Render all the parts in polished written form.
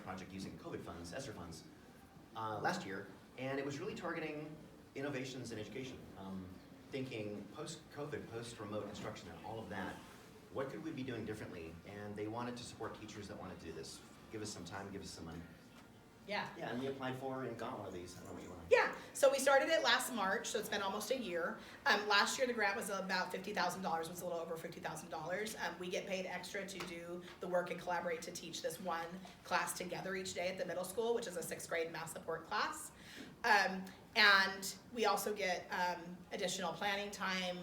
project using COVID funds, ESSER funds, last year, and it was really targeting innovations in education. Thinking post-COVID, post-remote instruction and all of that, what could we be doing differently? And they wanted to support teachers that wanted to do this. Give us some time, give us some money. Yeah. Yeah, and we applied for and got one of these. I don't know what you want. Yeah, so we started it last March, so it's been almost a year. Last year the grant was about $50,000, was a little over $50,000. We get paid extra to do the work and collaborate to teach this one class together each day at the middle school, which is a 6th grade math support class. And we also get additional planning time,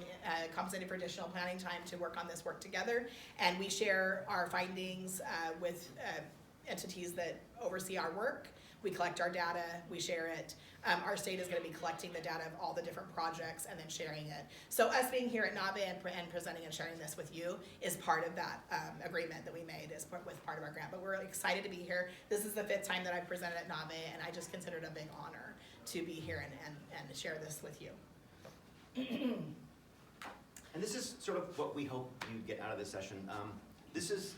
compensated for additional planning time to work on this work together. And we share our findings with entities that oversee our work. We collect our data, we share it. Our state is going to be collecting the data of all the different projects and then sharing it. So us being here at NABE and presenting and sharing this with you is part of that agreement that we made as part of our grant. But we're excited to be here. This is the 5th time that I've presented at NABE, and I just consider it a big honor to be here and share this with you. And this is sort of what we hope you get out of this session. This is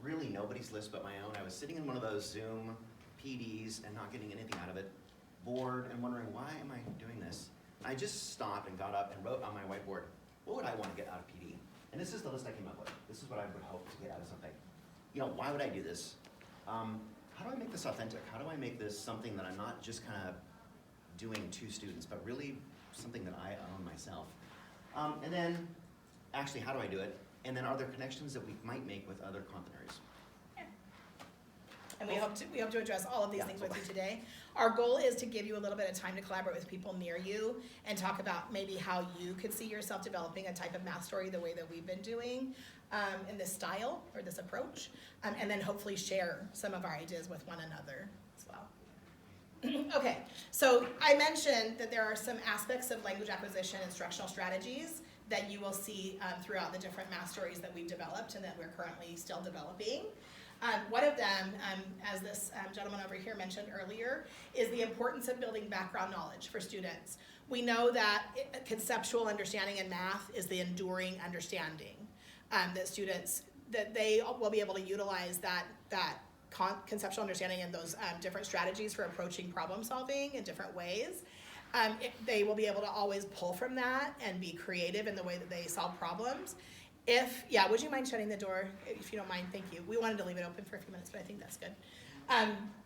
really nobody's list but my own. I was sitting in one of those Zoom PDs and not getting anything out of it, bored and wondering, why am I doing this? I just stopped and got up and wrote on my whiteboard, what would I want to get out of PD? And this is the list I came up with. This is what I would hope to get out of something. You know, why would I do this? How do I make this authentic? How do I make this something that I'm not just kind of doing to students, but really something that I own myself? And then, actually, how do I do it? And then are there connections that we might make with other content areas? And we hope to address all of these things with you today. Our goal is to give you a little bit of time to collaborate with people near you and talk about maybe how you could see yourself developing a type of math story the way that we've been doing in this style or this approach, and then hopefully share some of our ideas with one another as well. Okay, so I mentioned that there are some aspects of language acquisition instructional strategies that you will see throughout the different math stories that we've developed and that we're currently still developing. One of them, as this gentleman over here mentioned earlier, is the importance of building background knowledge for students. We know that conceptual understanding in math is the enduring understanding that students, that they will be able to utilize that conceptual understanding and those different strategies for approaching problem solving in different ways. They will be able to always pull from that and be creative in the way that they solve problems. Would you mind shutting the door, if you don't mind? Thank you. We wanted to leave it open for a few minutes, but I think that's good.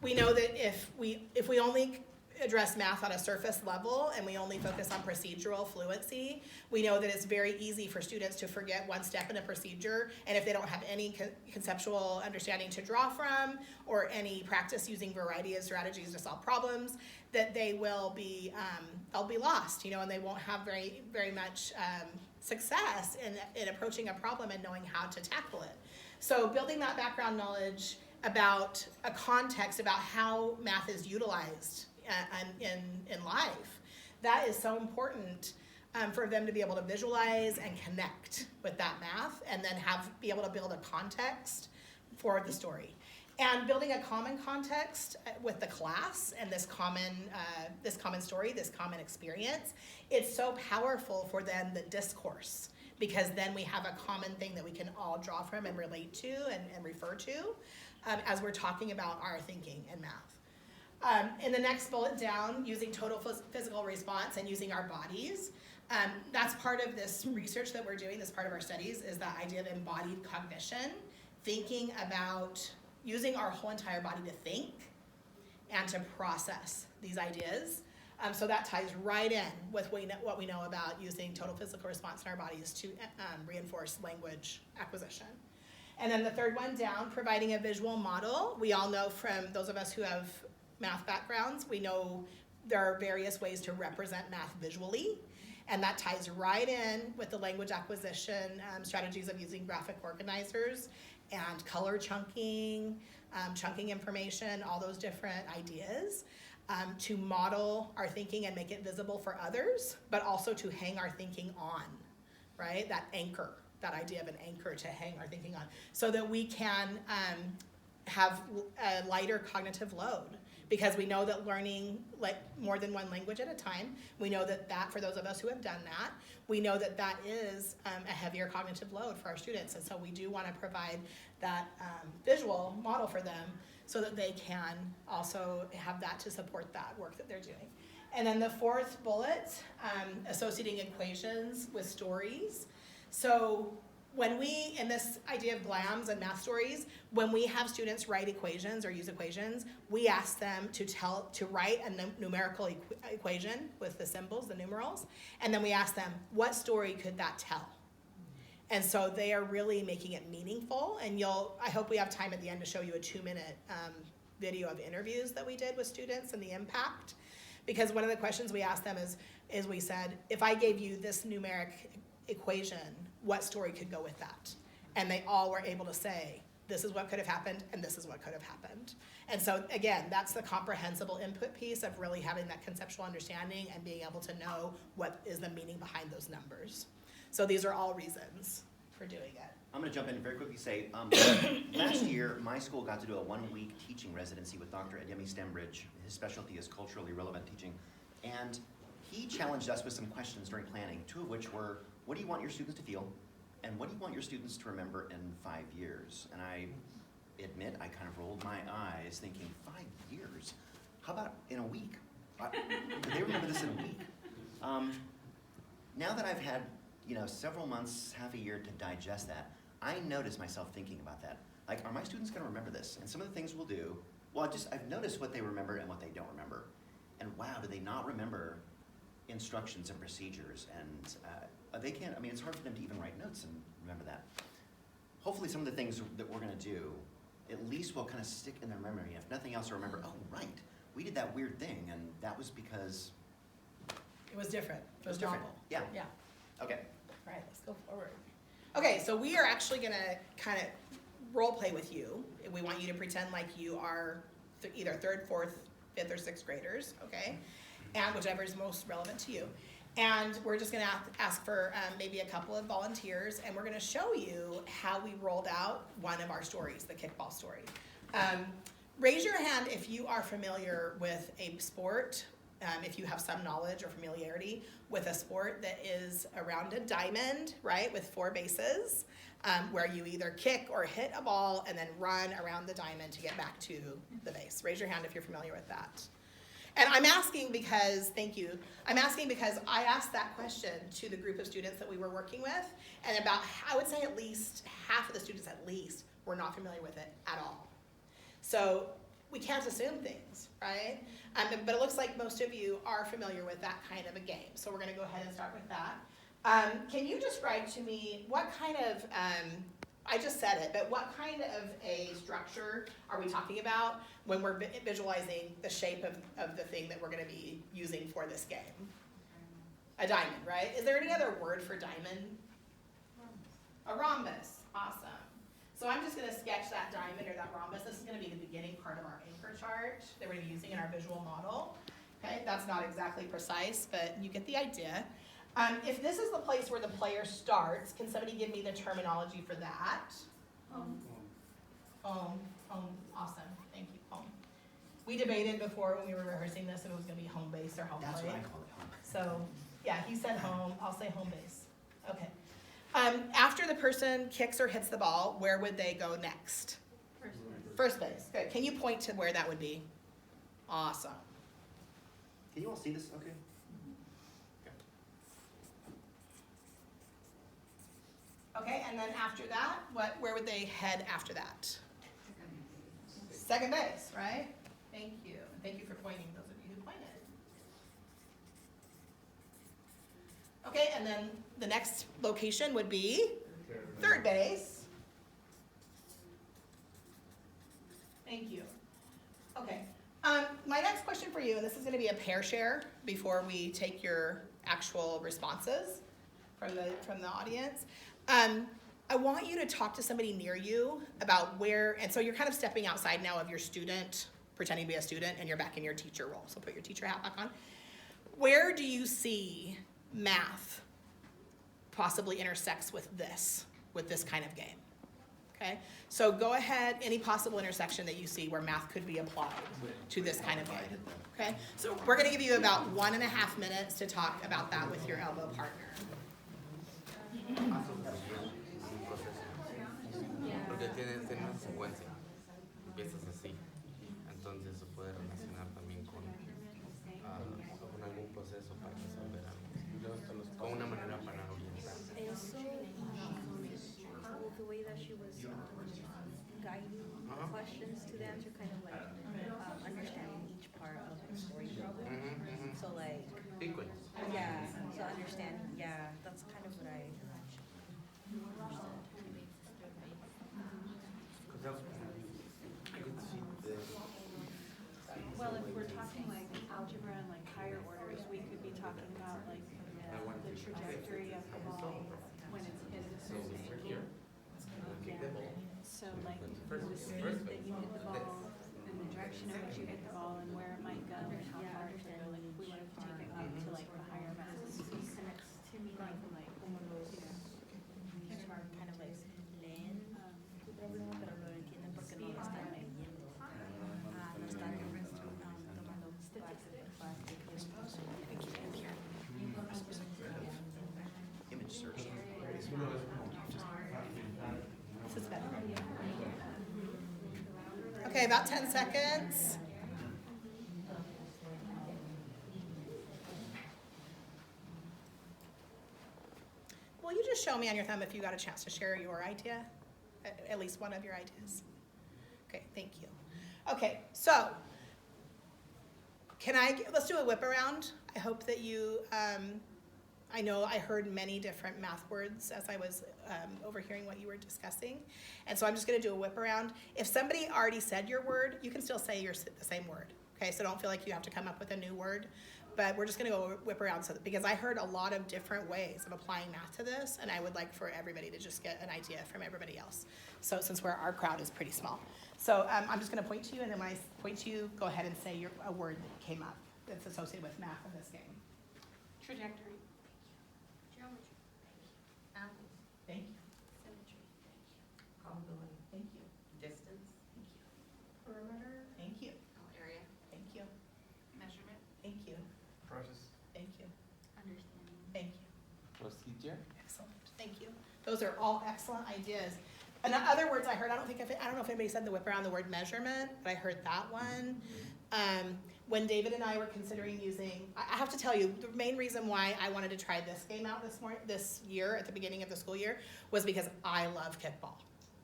We know that if we only address math on a surface level and we only focus on procedural fluency, we know that it's very easy for students to forget one step in a procedure, and if they don't have any conceptual understanding to draw from or any practice using variety of strategies to solve problems, that they will be they'll be lost, and they won't have very, very much success in approaching a problem and knowing how to tackle it. So building that background knowledge about a context about how math is utilized in life, that is so important for them to be able to visualize and connect with that math and then be able to build a context for the story. And building a common context with the class and this common story, this common experience, it's so powerful for then the discourse, because then we have a common thing that we can all draw from and relate to and refer to as we're talking about our thinking in math. In the next bullet down, using total physical response and using our bodies. That's part of this research that we're doing, this part of our studies, is the idea of embodied cognition, thinking about using our whole entire body to think and to process these ideas. So that ties right in with what we know about using total physical response in our bodies to reinforce language acquisition. And then the third one down, providing a visual model. We all know from those of us who have math backgrounds, we know there are various ways to represent math visually, and that ties right in with the language acquisition strategies of using graphic organizers and color chunking, chunking information, all those different ideas to model our thinking and make it visible for others, but also to hang our thinking on, right? That anchor, that idea of an anchor to hang our thinking on, so that we can have a lighter cognitive load. because we know that learning like more than one language at a time, we know that for those of us who have done that, we know that is a heavier cognitive load for our students. And so we do want to provide that visual model for them so that they can also have that to support that work that they're doing. And then the fourth bullet, associating equations with stories. So when we, in this idea of GLAMs and math stories, when we have students write equations or use equations, we ask them to write a numerical equation with the symbols, the numerals, and then we ask them, what story could that tell? And so they are really making it meaningful, and I hope we have time at the end to show you a 2-minute video of interviews that we did with students and the impact. Because one of the questions we asked them is we said, if I gave you this numeric equation, what story could go with that? And they all were able to say, this is what could have happened, and this is what could have happened. And so again, that's the comprehensible input piece of really having that conceptual understanding and being able to know what is the meaning behind those numbers. So these are all reasons for doing it. I'm going to jump in and very quickly say, last year, my school got to do a 1-week teaching residency with Dr. Ademi Stembridge. His specialty is culturally relevant teaching. And he challenged us with some questions during planning, 2 of which were, what do you want your students to feel? And what do you want your students to remember in 5 years? And I admit, I kind of rolled my eyes thinking, 5 years? How about in a week? Could they remember this in a week? Now that I've had several months, half a year to digest that, I notice myself thinking about that. Like, are my students going to remember this? And some of the things we'll do, well, I've noticed what they remember and what they don't remember. And wow, do they not remember instructions and procedures? And they can't, it's hard for them to even write notes and remember that. Hopefully some of the things that we're going to do, at least will kind of stick in their memory. If nothing else, they'll remember, oh, right, we did that weird thing, and that was because... It was different. It was different. Novel. Yeah. Yeah. Okay. All right, let's go forward. Okay, so we are actually going to kind of role play with you. We want you to pretend like you are either 3rd, 4th, 5th, or 6th graders, okay? And whichever is most relevant to you. And we're just going to ask for maybe a couple of volunteers, and we're going to show you how we rolled out one of our stories, the kickball story. Raise your hand if you are familiar with a sport, if you have some knowledge or familiarity with a sport that is around a diamond, right, with 4 bases, where you either kick or hit a ball and then run around the diamond to get back to the base. Raise your hand if you're familiar with that. And I'm asking because, thank you, I'm asking because I asked that question to the group of students that we were working with, and about, I would say at least half of the students at least were not familiar with it at all. So we can't assume things, right? But it looks like most of you are familiar with that kind of a game. So we're gonna go ahead and start with that. Can you describe to me what kind of, I just said it, but what kind of a structure are we talking about when we're visualizing the shape of the thing that we're gonna be using for this game? A diamond, right? Is there any other word for diamond? A rhombus, awesome. So I'm just gonna sketch that diamond or that rhombus. This is gonna be the beginning part of our anchor chart that we're gonna be using in our visual model. Okay, that's not exactly precise, but you get the idea. If this is the place where the player starts, can somebody give me the terminology for that? Home, awesome, thank you, home. We debated before when we were rehearsing this if it was gonna be home base or home plate. That's what I call it, home. So, yeah, he said home, I'll say home base. Okay. After the person kicks or hits the ball, where would they go next? First base. Good. Can you point to where that would be? Awesome. Can you all see this? Okay. Okay, and then after that, where would they head after that? Second base, right? Thank you. Thank you for pointing, those of you who pointed. Okay, and then the next location would be third base. Thank you. Okay. My next question for you, and this is going to be a pair share before we take your actual responses from the audience. I want you to talk to somebody near you about where, and so you're kind of stepping outside now of your student, pretending to be a student, and you're back in your teacher role. So put your teacher hat back on. Where do you see math possibly intersects with this kind of game? Okay, so go ahead, any possible intersection that you see where math could be applied to this kind of game. Okay, so we're gonna give you about 1.5 minutes to talk about that with your elbow partner. Porque tiene una secuencia. Empiezas así. Entonces se puede relacionar también con algún proceso para resolver algo. Con una manera para orientar. Eso the way that she was guiding questions to them to kind of like understanding each part of the story probably. So like Sequence. yeah, so understanding that's kind of what I understood. Well, if we're talking like algebra and like higher orders, we could be talking about like the trajectory of the ball when it's hit the surface. So like the speed that you hit the ball and the direction in which you hit the ball and where it might go and how far it could go. Like if we wanted to take it up to like the higher maths, so it connects to me going from like Kind of like leen tu problema, pero lo entienden porque no lo están leyendo. No están tomando parte de Image search. This is better. Okay, about 10 seconds. Will you just show me on your thumb if you got a chance to share your idea? At least one of your ideas. Okay, thank you. Okay, so let's do a whip around. I hope that you, I know I heard many different math words as I was overhearing what you were discussing. And so I'm just gonna do a whip around. If somebody already said your word, you can still say the same word. Okay, so don't feel like you have to come up with a new word. But we're just gonna go whip around because I heard a lot of different ways of applying math to this, and I would like for everybody to just get an idea from everybody else. So since our crowd is pretty small. So I'm just gonna point to you, and then when I point to you, go ahead and say a word that came up that's associated with math in this game. trajectory. Geometry. Angles. Thank you. Symmetry. Probability. Thank you. Distance. Thank you. Perimeter. Thank you. Area. Thank you. Measurement. Thank you. Process. Thank you. Understanding. Thank you. Procedure. Excellent. Thank you. Those are all excellent ideas. And other words I heard, I don't know if anybody said the whip around the word measurement, but I heard that one. When David and I were considering using, I have to tell you, the main reason why I wanted to try this game out this year at the beginning of the school year was because I love kickball.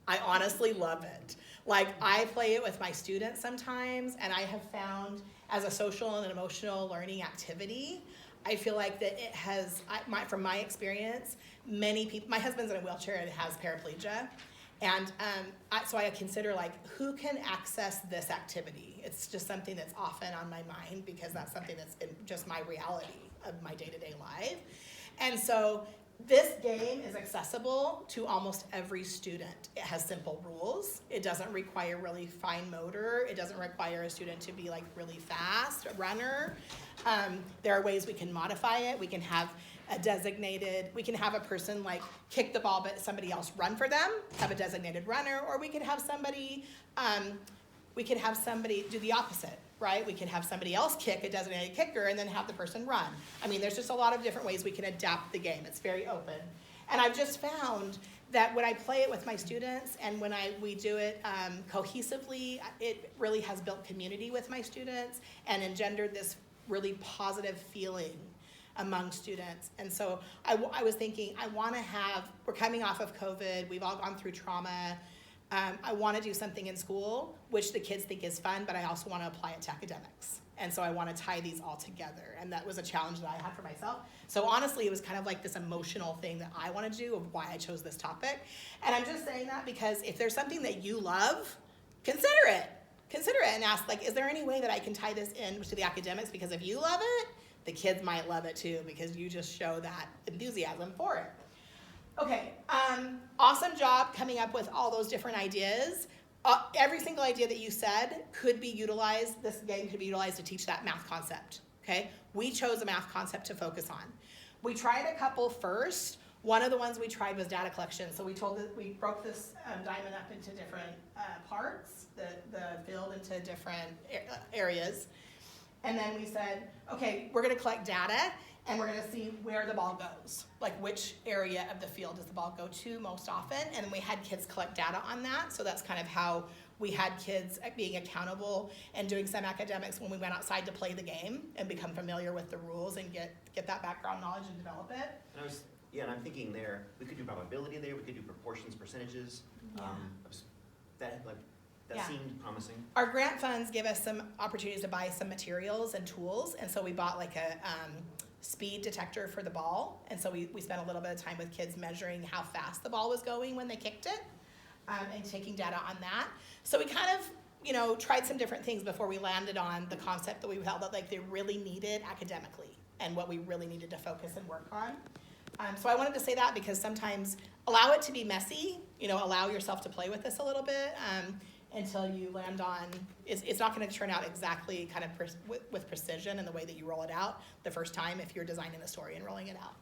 I honestly love it. Like, I play it with my students sometimes, and I have found as a social and emotional learning activity, I feel like that it has, from my experience, many people, my husband's in a wheelchair and has paraplegia, and so I consider like, who can access this activity? It's just something that's often on my mind because that's something that's in just my reality of my day-to-day life. And so this game is accessible to almost every student. It has simple rules. It doesn't require really fine motor. It doesn't require a student to be like really fast, a runner. There are ways we can modify it. We can have we can have a person like kick the ball but somebody else run for them, have a designated runner, or we could have somebody do the opposite, right? We can have somebody else kick a designated kicker and then have the person run. I mean, there's just a lot of different ways we can adapt the game. It's very open. And I've just found that when I play it with my students and when we do it cohesively, it really has built community with my students and engendered this really positive feeling among students. And so I was thinking, we're coming off of COVID, we've all gone through trauma. I want to do something in school, which the kids think is fun, but I also want to apply it to academics. And so I want to tie these all together. And that was a challenge that I had for myself. So honestly, it was kind of like this emotional thing that I wanted to do of why I chose this topic. And I'm just saying that because if there's something that you love, consider it. Consider it and ask, like, is there any way that I can tie this in to the academics? Because if you love it, the kids might love it too, because you just show that enthusiasm for it. Okay, awesome job coming up with all those different ideas. Every single idea that you said could be utilized, this game could be utilized to teach that math concept, okay? We chose a math concept to focus on. We tried a couple first One of the ones we tried was data collection. So we broke this diamond up into different parts, the field into different areas. And then we said, okay, we're gonna collect data and we're gonna see where the ball goes. Like which area of the field does the ball go to most often? And then we had kids collect data on that. So that's kind of how we had kids being accountable and doing some academics when we went outside to play the game and become familiar with the rules and get that background knowledge and develop it. And I'm thinking there, we could do probability there, we could do proportions, percentages. Yeah. That Yeah. seemed promising. Our grant funds give us some opportunities to buy some materials and tools, and so we bought like a speed detector for the ball, and so we spent a little bit of time with kids measuring how fast the ball was going when they kicked it, and taking data on that. So we kind of, tried some different things before we landed on the concept that we felt that like they really needed academically and what we really needed to focus and work on. So I wanted to say that because sometimes allow it to be messy, allow yourself to play with this a little bit, until you land on, it's not going to turn out exactly kind of with precision in the way that you roll it out the first time if you're designing the story and rolling it out.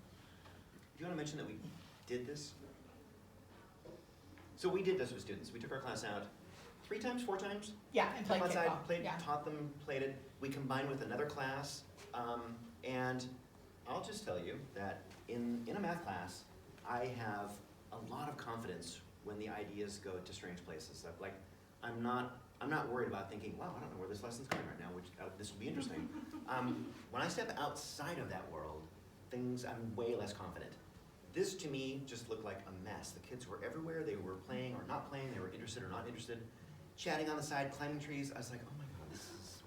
Do you want to mention that we did this? So we did this with students. We took our class out 3 times, 4 times? Yeah, and played Outside, kickball. Yeah. taught them, played it. We combined with another class, and I'll just tell you that in a math class, I have a lot of confidence when the ideas go to strange places. Like, I'm not worried about thinking, wow, I don't know where this lesson's going right now, which this will be interesting. When I step outside of that world, I'm way less confident. This to me just looked like a mess. The kids were everywhere. They were playing or not playing. They were interested or not interested. Chatting on the side, climbing trees. I was like, oh my God,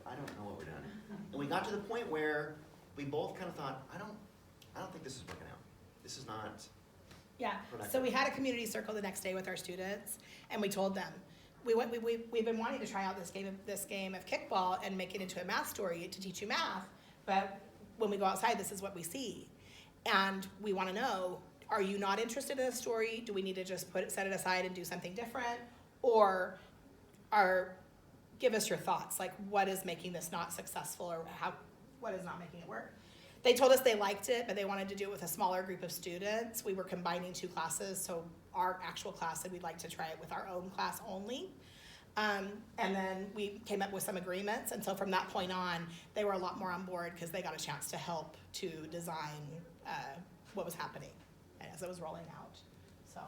I don't know what we're doing. And we got to the point where we both kind of thought, I don't think this is working out. This is not. Yeah, productive. so we had a community circle the next day with our students, and we told them, we've been wanting to try out this game of kickball and make it into a math story to teach you math, but when we go outside, this is what we see. And we want to know, are you not interested in the story? Do we need to just set it aside and do something different? Or give us your thoughts, like what is making this not successful, or what is not making it work? They told us they liked it, but they wanted to do it with a smaller group of students. We were combining 2 classes, so our actual class said we'd like to try it with our own class only. And then we came up with some agreements, and so from that point on, they were a lot more on board because they got a chance to help to design what was happening as it was rolling out. So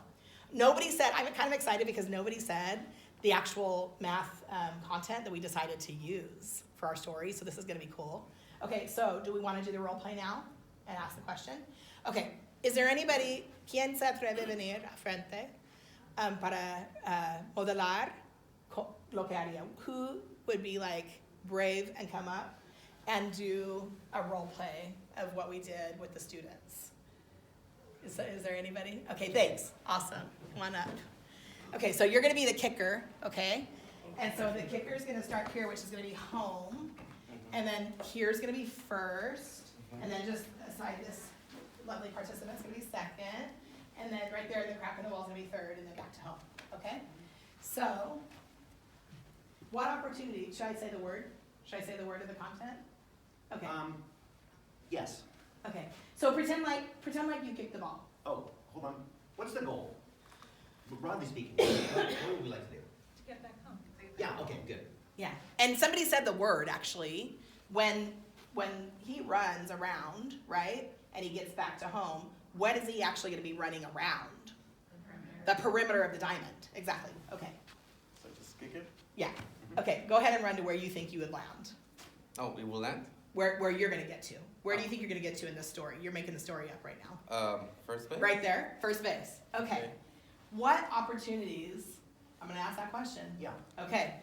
nobody said, I'm kind of excited because nobody said the actual math content that we decided to use for our story, so this is gonna be cool. Okay, so do we want to do the role play now and ask the question? Okay, is there anybody, ¿quién se atreve a venir a frente para modelar lo que haría? Who would be like brave and come up and do a role play of what we did with the students? Is there anybody? Okay, thanks. Awesome. One up. Okay, so you're going to be the kicker, okay? And so the kicker is going to start here, which is going to be home. And then here's going to be first. And then just aside this lovely participant's going to be second. And then right there, the crack in the wall is going to be third, and then back to home. Okay? So, what opportunity? Should I say the word? Should I say the word of the content? Okay. Yes. Okay. So pretend like you kicked the ball. Oh, hold on. What's the goal? Broadly speaking, what would we like to do? To get back home. Yeah, okay, good. Yeah. And somebody said the word actually when he runs around, right? And he gets back to home, what is he actually going to be running around? The perimeter of the diamond. Exactly. Okay. So just kick it? Yeah. Okay. Go ahead and run to where you think you would land. Oh, we will land? Where you're going to get to. Where do you think you're going to get to in this story? You're making the story up right now. First base? Right there, first base. Okay. What opportunities, I'm going to ask that question. Yeah. Okay.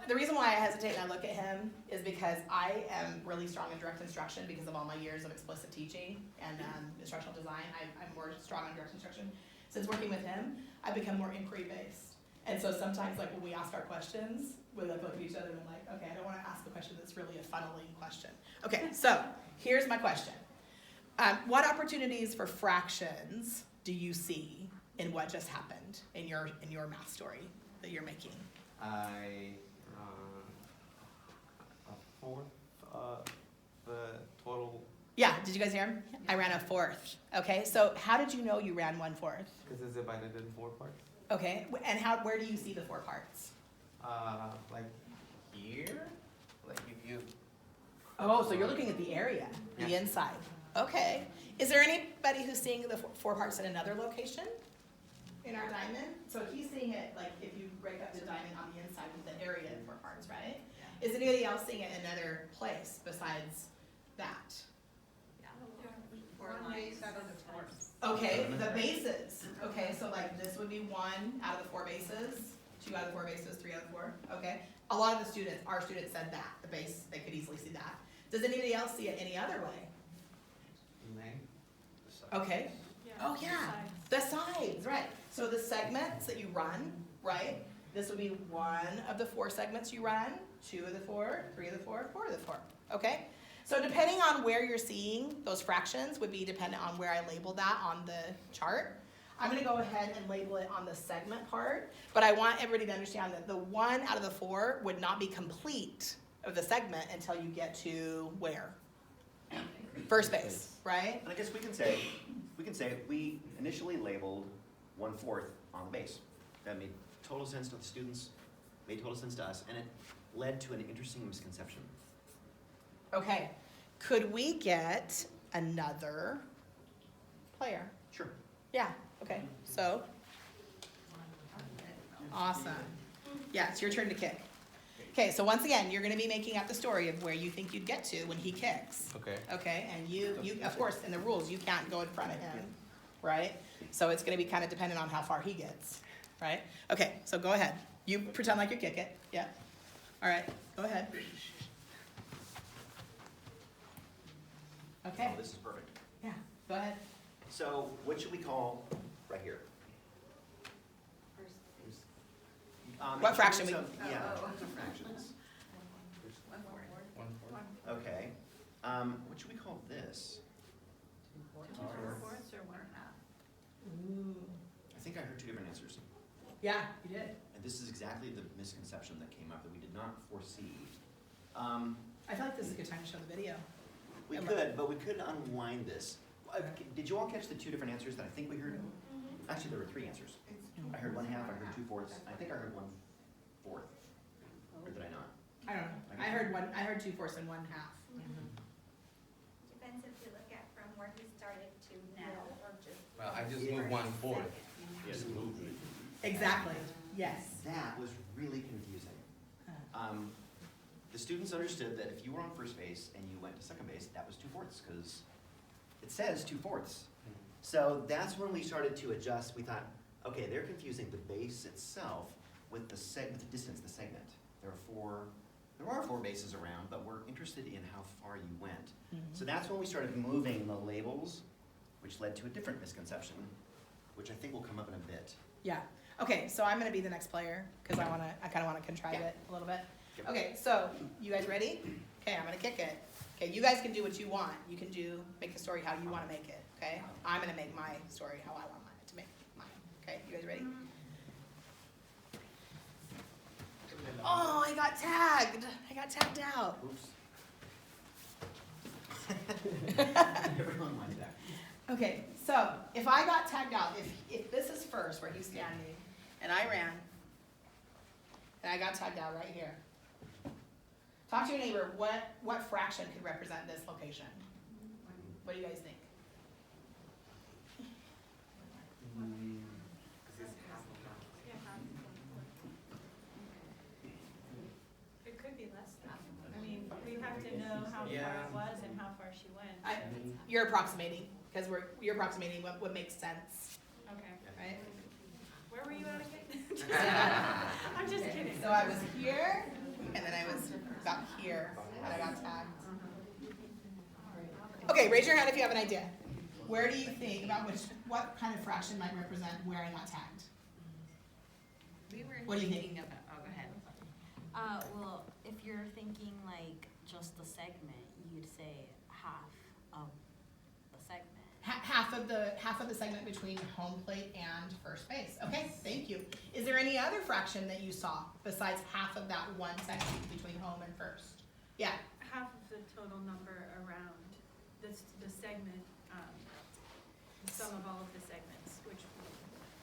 The reason why I hesitate and I look at him is because I am really strong in direct instruction because of all my years of explicit teaching and instructional design. I'm more strong on direct instruction. Since working with him, I've become more inquiry-based. And so sometimes, like, when we ask our questions, we look at each other and I'm like, okay, I don't want to ask a question that's really a funneling question. Okay, so here's my question. What opportunities for fractions do you see in what just happened in your math story that you're making? A fourth the total. Yeah, did you guys hear him? I ran a fourth. Okay, so how did you know you ran 1/4? Because it's divided in 4 parts. Okay, and where do you see the 4 parts? Like here, like if you. Oh, so you're looking at the area, the Yeah. inside. Okay. Is there anybody who's seeing the 4 parts in another location in our diamond? So he's seeing it like if you break up the diamond on the inside with the area in 4 parts, right? Is anybody else seeing it in another place besides that? Okay, the bases. Okay, so like this would be 1 out of the 4 bases, 2 out of the 4 bases, 3 out of the 4. Okay. A lot of the students, our students said that the base, they could easily see that. Does anybody else see it any other way? Okay. Oh yeah, the sides, right. So the segments that you run, right? This would be 1 of the 4 segments you run, 2 of the 4, 3 of the 4, 4 of the 4. Okay. So depending on where you're seeing those fractions would be dependent on where I label that on the chart. I'm gonna go ahead and label it on the segment part, but I want everybody to understand that the 1 out of the 4 would not be complete of the segment until you get to where? First base, right? And I guess we can say we initially labeled 1/4 on the base. That made total sense to the students, made total sense to us, and it led to an interesting misconception. Okay, could we get another player? Sure. Yeah, okay, so. Awesome. Yeah, it's your turn to kick. Okay, so once again, you're gonna be making up the story of where you think you'd get to when he kicks. Okay. Okay, and you, of course, in the rules, you can't go in front of him, right? So it's gonna be kind of dependent on how far he gets, right? Okay, so go ahead. You pretend like you kick it, yeah. All right, go ahead. Okay, Oh, this is perfect. yeah, go ahead. So what should we call right here? What in fraction terms we- of- Yeah, fractions. 1/4. Okay. What should we call this? 2/4 or 1/2? Ooh. I think I heard 2 different answers. Yeah, you did. And this is exactly the misconception that came up that we did not foresee. I feel like this is a good time to show the video. We could, but we could unwind this. Did you all catch the 2 different answers that I think we heard? Actually, there were 3 answers. I heard 1/2, I heard 2/4, I think I heard 1/4. Or did I not? I don't know. I heard 2/4 and 1/2. Depends if you look at from where he started to now, or just. Well, I just moved 1/4. Yes. Exactly, yes. That was really confusing. The students understood that if you were on first base and you went to second base, that was 2/4, because it says 2/4. So that's when we started to adjust. We thought, okay, they're confusing the base itself with the distance, the segment. There are 4 bases around, but we're interested in how far you went. So that's when we started moving the labels, which led to a different misconception, which I think will come up in a bit. Yeah. Okay, so I'm gonna be the next player, because I kinda wanna contrive Yeah. it a little bit. Yep. Okay, so, you guys ready? Okay, I'm gonna kick it. Okay, you guys can do what you want. You can make the story how you wanna make it, okay? I'm gonna make my story how I want it to make mine. Okay, you guys ready? Oh, I got tagged. I got tagged out. Oops. Everyone went back. Okay, so if I got tagged out, if this is first where he's standing, and I ran, and I got tagged out right here. Talk to your neighbor, what fraction could represent this location? What do you guys think? It could be less than. I mean, we have to know how far Yeah. it was and how far she went. You're approximating, because you're approximating what makes sense, Okay. right? Where were you at again? I'm just kidding. So I was here, and then I was about here, and I got tagged. Okay, raise your hand if you have an idea. Where do you think about what kind of fraction might represent where I got tagged? We were What do you think? thinking about, oh, go ahead. Well, if you're thinking like just the segment, you'd say half of the segment. Half of the segment between home plate and first base. Okay, thank you. Is there any other fraction that you saw besides half of that one section between home and first? Yeah, Half of the total number around the segment, the sum of all of the segments, which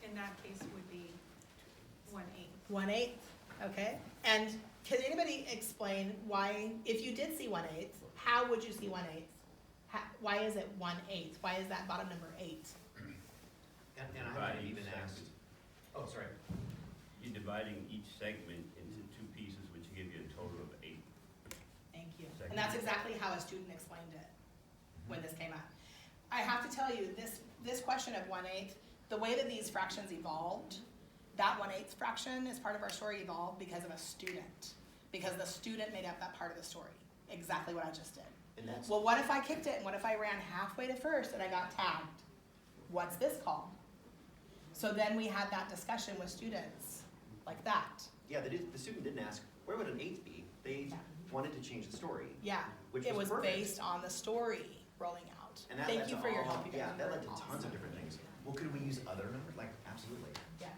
in that case would be 1/8. 1/8, okay? And can anybody explain why, if you did see 1/8, how would you see 1/8? Why is it 1/8? Why is that bottom number 8? And I Divide haven't each even segment. asked, oh, sorry. You're dividing each segment into 2 pieces, which give you a total of 8. Thank you. And Segment. that's exactly how a student explained it when this came up. I have to tell you, this question of 1/8, the way that these fractions evolved, that 1/8 fraction is part of our story evolved because of a student. Because the student made up that part of the story. Exactly what I just did. And that's, Well, what if I kicked it and what if I ran halfway to first and I got tagged? What's this called? So then we had that discussion with students like that. yeah, the student didn't ask, where would an 8 be? They Yeah. wanted to change the story. Yeah, Which it was was perfect. based on the story rolling out. And that Thank led you to for your all- help, you guys. Yeah, You that were led to tons awesome. of different things. Well, could we use other numbers? Like, absolutely. Yeah.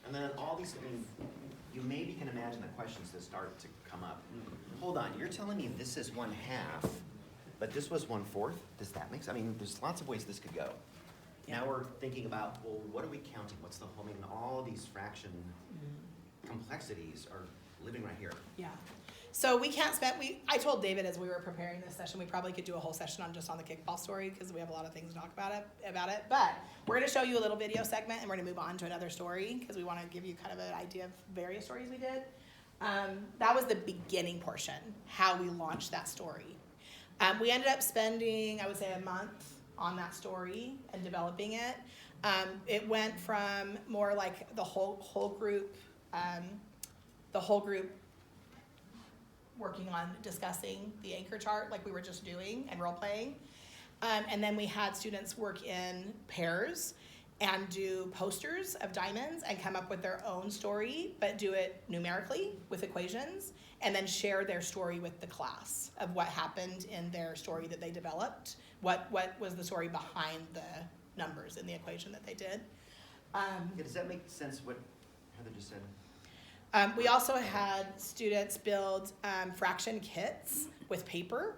And then all these, I mean, you maybe can imagine the questions that start to come up. Hold on, you're telling me this is 1/2, but this was 1/4? Does that make sense? I mean, there's lots of ways this could go. Now we're thinking about, well, what are we counting? What's the whole, I mean, all of these fraction complexities are living right here. Yeah. So we can't spend, I told David as we were preparing this session, we probably could do a whole session on just on the kickball story because we have a lot of things to talk about it. But we're gonna show you a little video segment and we're gonna move on to another story because we wanna give you kind of an idea of various stories we did. That was the beginning portion, how we launched that story. We ended up spending, I would say, a month on that story and developing it. It went from more like the whole group working on discussing the anchor chart like we were just doing and role playing. And then we had students work in pairs and do posters of diamonds and come up with their own story, but do it numerically with equations, and then share their story with the class of what happened in their story that they developed, what was the story behind the numbers in the equation that they did. Yeah, does that make sense what Heather just said? We also had students build fraction kits with paper,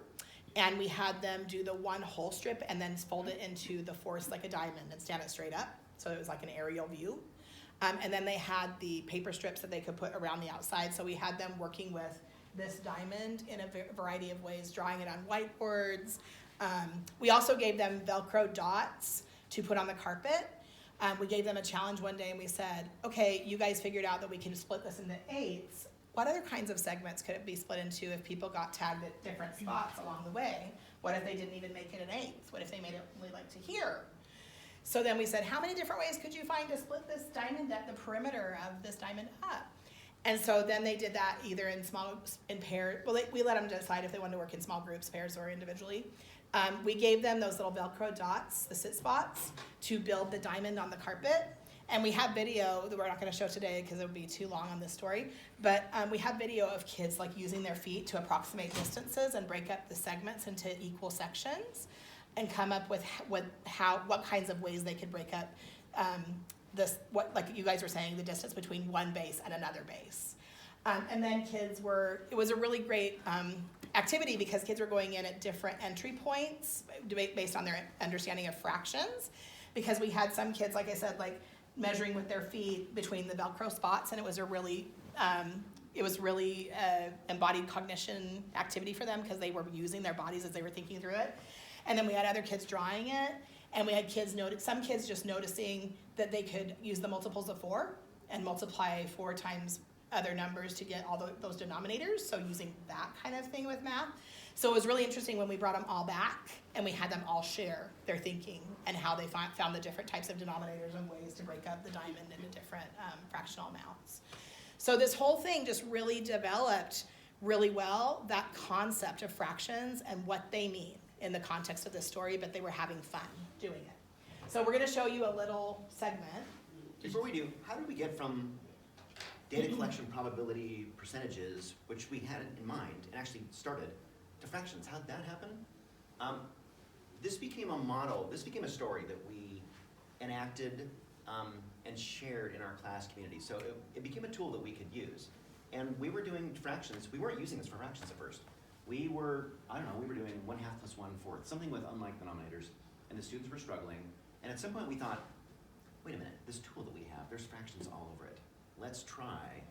and we had them do the one whole strip and then fold it into the fourths like a diamond and stand it straight up. So it was like an aerial view. And then they had the paper strips that they could put around the outside. So we had them working with this diamond in a variety of ways, drawing it on whiteboards. We also gave them Velcro dots to put on the carpet. We gave them a challenge one day and we said, okay, you guys figured out that we can split this into 8s. What other kinds of segments could it be split into if people got tagged at different spots along the way? What if they didn't even make it an 8th? What if they made it only like to here? So then we said, how many different ways could you find to split this diamond at the perimeter of this diamond up? And so then they did that either in pairs. Well, we let them decide if they wanted to work in small groups, pairs, or individually. We gave them those little Velcro dots, the sit spots, to build the diamond on the carpet. And we have video that we're not going to show today because it would be too long on this story. But we have video of kids like using their feet to approximate distances and break up the segments into equal sections, and come up with what kinds of ways they could break up like you guys were saying, the distance between one base and another base. And then it was a really great activity because kids were going in at different entry points based on their understanding of fractions. Because we had some kids, like I said, like measuring with their feet between the Velcro spots, and it was a really embodied cognition activity for them because they were using their bodies as they were thinking through it. And then we had other kids drawing it, and we had some kids just noticing that they could use the multiples of 4 and multiply 4 times other numbers to get all those denominators, so using that kind of thing with math. So it was really interesting when we brought them all back and we had them all share their thinking and how they found the different types of denominators and ways to break up the diamond into different fractional amounts. So this whole thing just really developed really well that concept of fractions and what they mean in the context of this story, but they were having fun doing it. So we're going to show you a little segment. Before we do, how did we get from data collection probability percentages, which we had in mind and actually started, to fractions? How did that happen? This became a model, this became a story that we enacted and shared in our class community. So it became a tool that we could use. And we were doing fractions. We weren't using this for fractions at first. we were, I don't know, we were doing 1/2 + 1/4, something with unlike denominators, and the students were struggling. And at some point we thought, wait a minute, this tool that we have, there's fractions all over it. Let's try.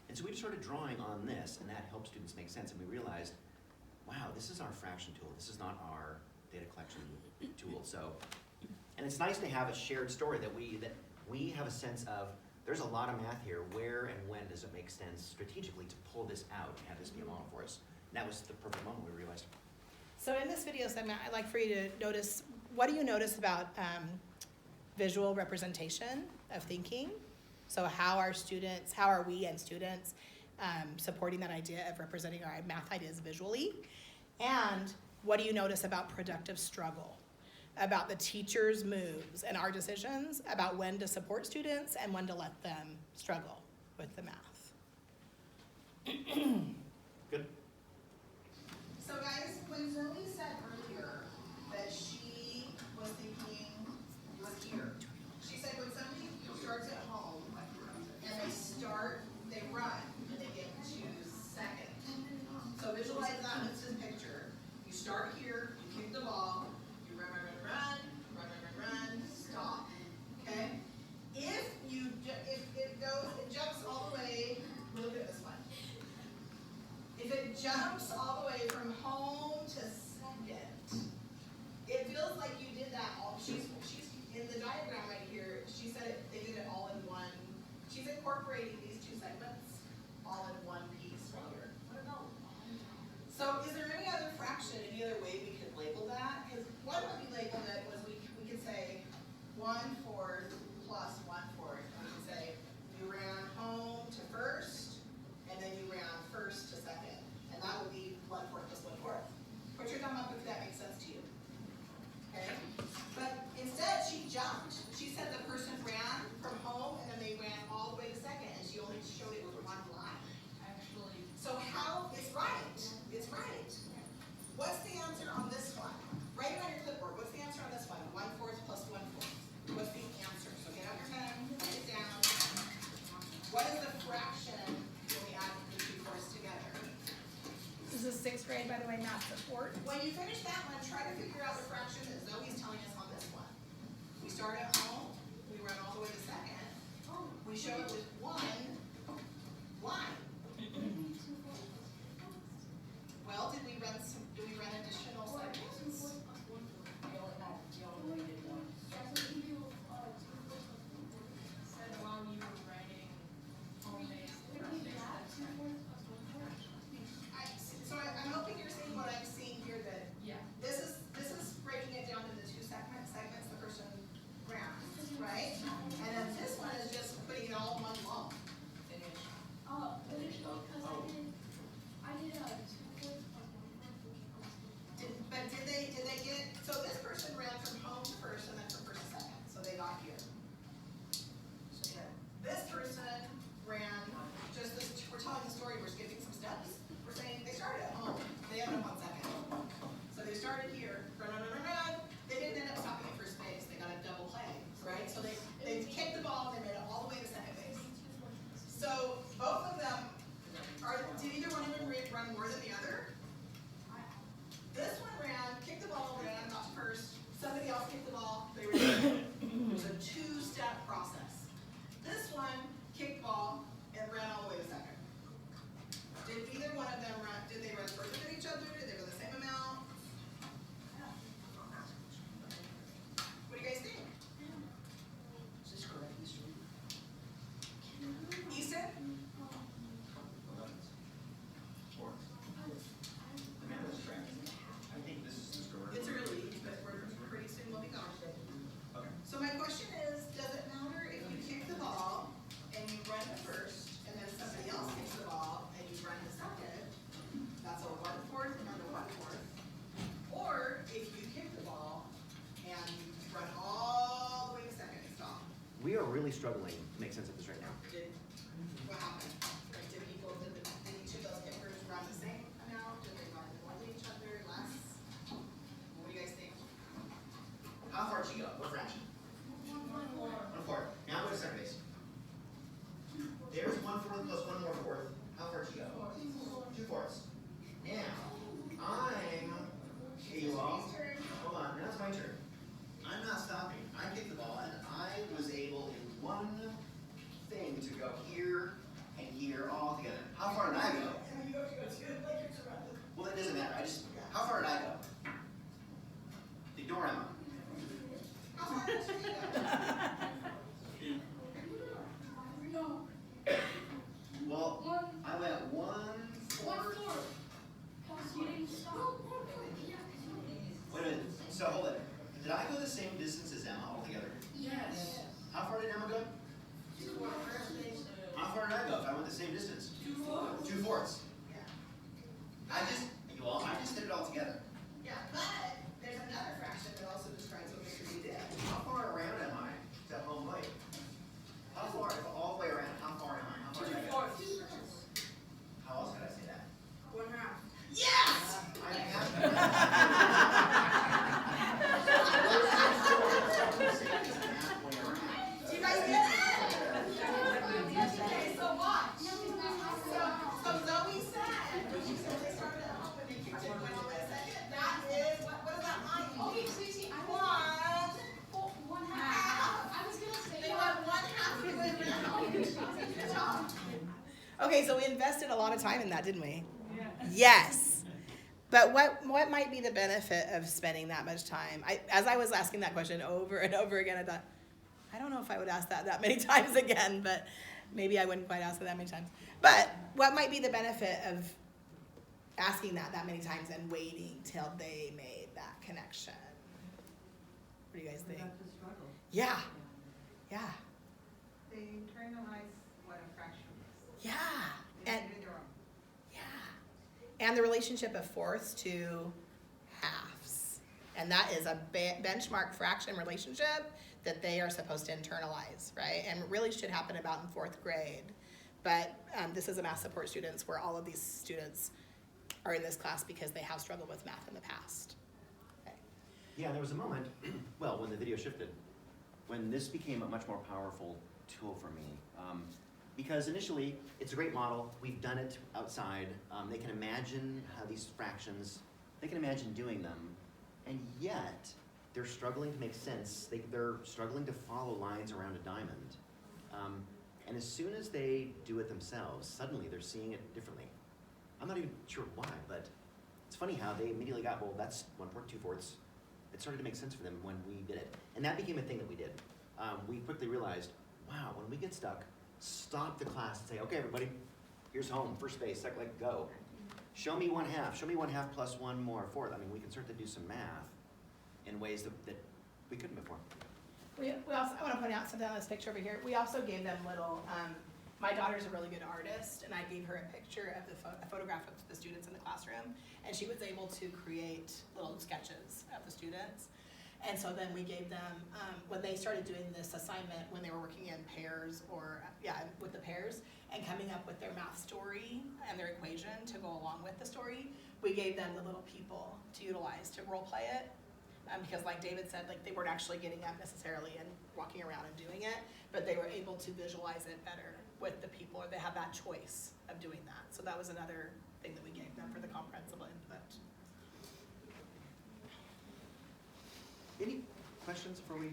And so we just started drawing on this, and that helped students make sense. And we realized, wow, this is our fraction tool. This is not our data collection tool. So, and it's nice to have a shared story that we have a sense of, there's a lot of math here. Where and when does it make sense strategically to pull this out and have this be a model for us? And that was the perfect moment we realized. So in this video segment, I'd like for you to notice, what do you notice about visual representation of thinking? So how are we and students supporting that idea of representing our math ideas visually? And what do you notice about productive struggle? About the teacher's moves and our decisions about when to support students and when to let them struggle with the math. Good. So guys, when Zoe said earlier that she was thinking it was here, she said when somebody starts at home and they run and they get to second. So visualize that with this picture. You start here, you kick the ball, you run, stop. Okay? If it jumps all the way, look at this one. If it jumps all the way from home to second, it feels like you did that all. She's in the diagram right here. She said they did it all in one. She's incorporating these two segments all in one piece right here. So is there any other fraction, any other way we could label that? Because one way we labeled it was we could say 1/4 plus 1/4. We could say you ran home to first, and then you ran first to second. And that would be 1/4 plus 1/4. Put your thumb up if that makes sense to you. Okay? But instead she jumped. She said the person ran from home and then they ran all the way to second, and she only showed it with one line. Actually. So how, it's right. It's right. What's the answer on this one? Write it on your clipboard. What's the answer on this one? 1/4 plus 1/4. What's the answer? So get out your pen, write it down. What is the fraction when we add the two fours together? This is 6th grade, by the way, math support. When you finish that one, try to figure out the fraction that Zoe's telling us on this one. We start at home, we run all the way to second. We show it with one line. Well, do we run additional segments? Said while you were writing home base. I'm hoping you're seeing what I'm seeing here, that Yeah. this is breaking it down into two segments the person ran, right? And then this one is just putting it all in one lump. Finish. Did they get, so this person ran from home to first and then from first to second, so they got here. This person ran just this, we're telling the story, we're skipping some steps. We're saying they started at home, they ended up on second. So they started here, run. They didn't end up stopping at first base, they got a double play, right? So they kicked the ball, they made it all the way to second base. So both of them did either one of them run more than the other? This one ran, kicked the ball, ran, got to first. Somebody else kicked the ball, they ran. It was a two-step process. This one kicked the ball and ran all the way to second. Did either one of them run, did they run further than each other? Did they run the same amount? What do you guys think? Is this correct, Easton? Easton? I think this is the story. It's early, but we're pretty soon we'll be gone. Okay. So my question is, does it matter if you kick the ball and you run to first, and then somebody else kicks the ball and you run to second? That's a 1/4 and a 1/4. Or if you kick the ball and you run all the way to second and stop. We are really struggling to make sense of this right now. What happened? Like, did each of those kickers run the same amount? Did they run more than each other, less? What do you guys think? How far did she go? What fraction? 1/4. Now go to second base. There's 1/4 plus 1 more fourth. How far did she go? 2/4. Now, So hold it. Did I go the same distance as Emma altogether? Yes. How far did Emma go? How far did I go if I went the same distance? 2/4. 2/4. I just did it all together. Yeah, but there's another fraction that also describes what Mr. B did. How far around am I to home plate? How far? If all the way around, how far am I? How far did I go? 2/4. How else could I say that? 1/2. Yes! I have Do you guys get it? Okay, so watch. So Zoe said, when they started at home and they kicked it, went all the way a second, that is, what is that line? Okay, Stacey, I One. was 1/2. I was gonna say. They went 1/2 of the way around. Good job. Okay, so we invested a lot of time in that, didn't we? Yeah. Yes. But what might be the benefit of spending that much time? As I was asking that question over and over again, I thought, I don't know if I would ask that many times again, but maybe I wouldn't quite ask it that many times. But what might be the benefit of asking that many times and waiting till they made that connection? What do you guys think? Yeah. Yeah. They internalize what a fraction is. Yeah. They And do their own. yeah. And the relationship of fourths to halves. And that is a benchmark fraction relationship that they are supposed to internalize, right? And it really should happen about in 4th grade. But this is a math support students where all of these students are in this class because they have struggled with math in the past. Okay. Yeah, there was a moment, well, when the video shifted, when this became a much more powerful tool for me. Because initially, it's a great model. We've done it outside. They can imagine how these fractions, they can imagine doing them. And yet, they're struggling to make sense. They're struggling to follow lines around a diamond. And as soon as they do it themselves, suddenly they're seeing it differently. I'm not even sure why, but it's funny how they immediately got, well, that's 1/4, 2/4. It started to make sense for them when we did it. And that became a thing that we did. We quickly realized, wow, when we get stuck, stop the class and say, okay, everybody, here's home, first base, second leg, go. Show me 1/2. Show me 1/2 plus 1 more 4th. I mean, we can start to do some math in ways that we couldn't before. We also, I want to point out something on this picture over here. We also gave them little, my daughter's a really good artist, and I gave her a picture of a photograph of the students in the classroom, and she was able to create little sketches of the students. And so then we gave them, when they started doing this assignment, when they were working in pairs or, with the pairs, and coming up with their math story and their equation to go along with the story, we gave them the little people to utilize to role play it. Because like David said, like they weren't actually getting up necessarily and walking around and doing it, but they were able to visualize it better with the people, or they had that choice of doing that. So that was another thing that we gave them for the comprehensible input. Any questions before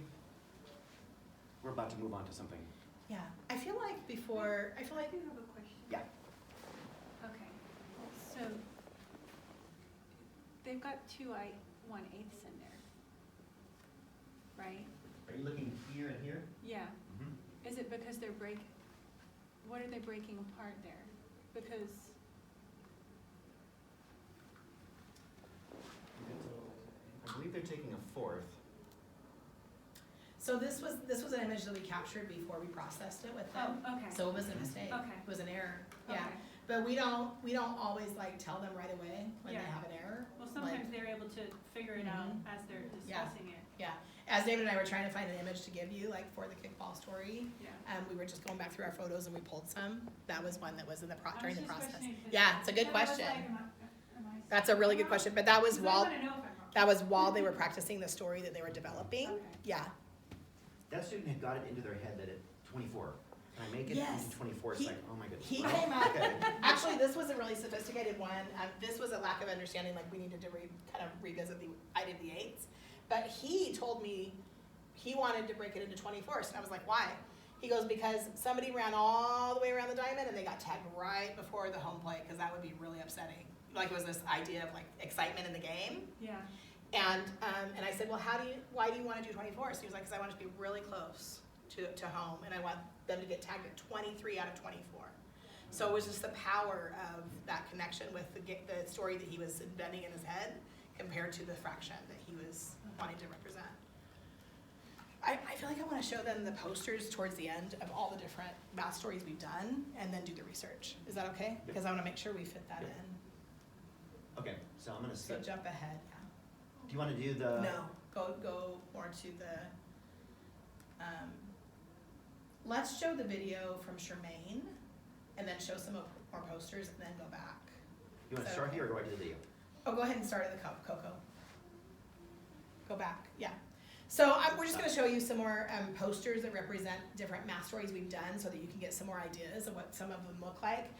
we're about to move on to something? Yeah, I feel like I do have a question. Yeah. Okay, so they've got 2 1/8 in there, right? Are you looking here and here? Yeah. Mm-hmm. Is it because what are they breaking apart there? Because, I believe they're taking a 4th. So this was an image that we captured before we processed it with them. oh, okay. So it was a mistake. Okay. It was an error. Yeah. Okay. But we don't always like tell them right away when they Yeah. have an error. Well, sometimes they're able to figure it out Mhm. as they're Yeah. discussing it. Yeah. As David and I were trying to find an image to give you, like for the kickball story, Yeah. we were just going back through our photos and we pulled some. That was one that was in the during the process. questioning 'cause Yeah, it's a good I was question. like, am I That's a really good question, but that was 'cause I while wanna know if I'm wrong. that was while they were practicing the story that they were developing. Okay. Yeah. That student had got it into their head that at 24, can I make it Yes. into 24? It's He- like, oh my goodness. He Well, came up, okay. actually, this was a really sophisticated one. This was a lack of understanding, like we needed to kind of revisit I did the 8s. But he told me he wanted to break it into 24s, and I was like, why? He goes, because somebody ran all the way around the diamond and they got tagged right before the home plate, because that would be really upsetting. Like it was this idea of like excitement in the game. Yeah. And I said, well, why do you want to do 24? So he was like, because I want it to be really close to home, and I want them to get tagged at 23 out of 24. So it was just the power of that connection with the story that he was inventing in his head compared to the fraction that he was wanting to represent. I feel like I want to show them the posters towards the end of all the different math stories we've done and then do the research. Is that okay? Because I want to make sure we fit that in. Okay, so I'm gonna So skip. jump ahead, Do you wanna do the? No, go more to the, let's show the video from Charmaine and then show some more posters and then go back. You wanna So- start here or do I do the video? Oh, go ahead and start at the Coco. Go back, yeah. So we're just gonna show you some more posters that represent different math stories we've done so that you can get some more ideas of what some of them look like.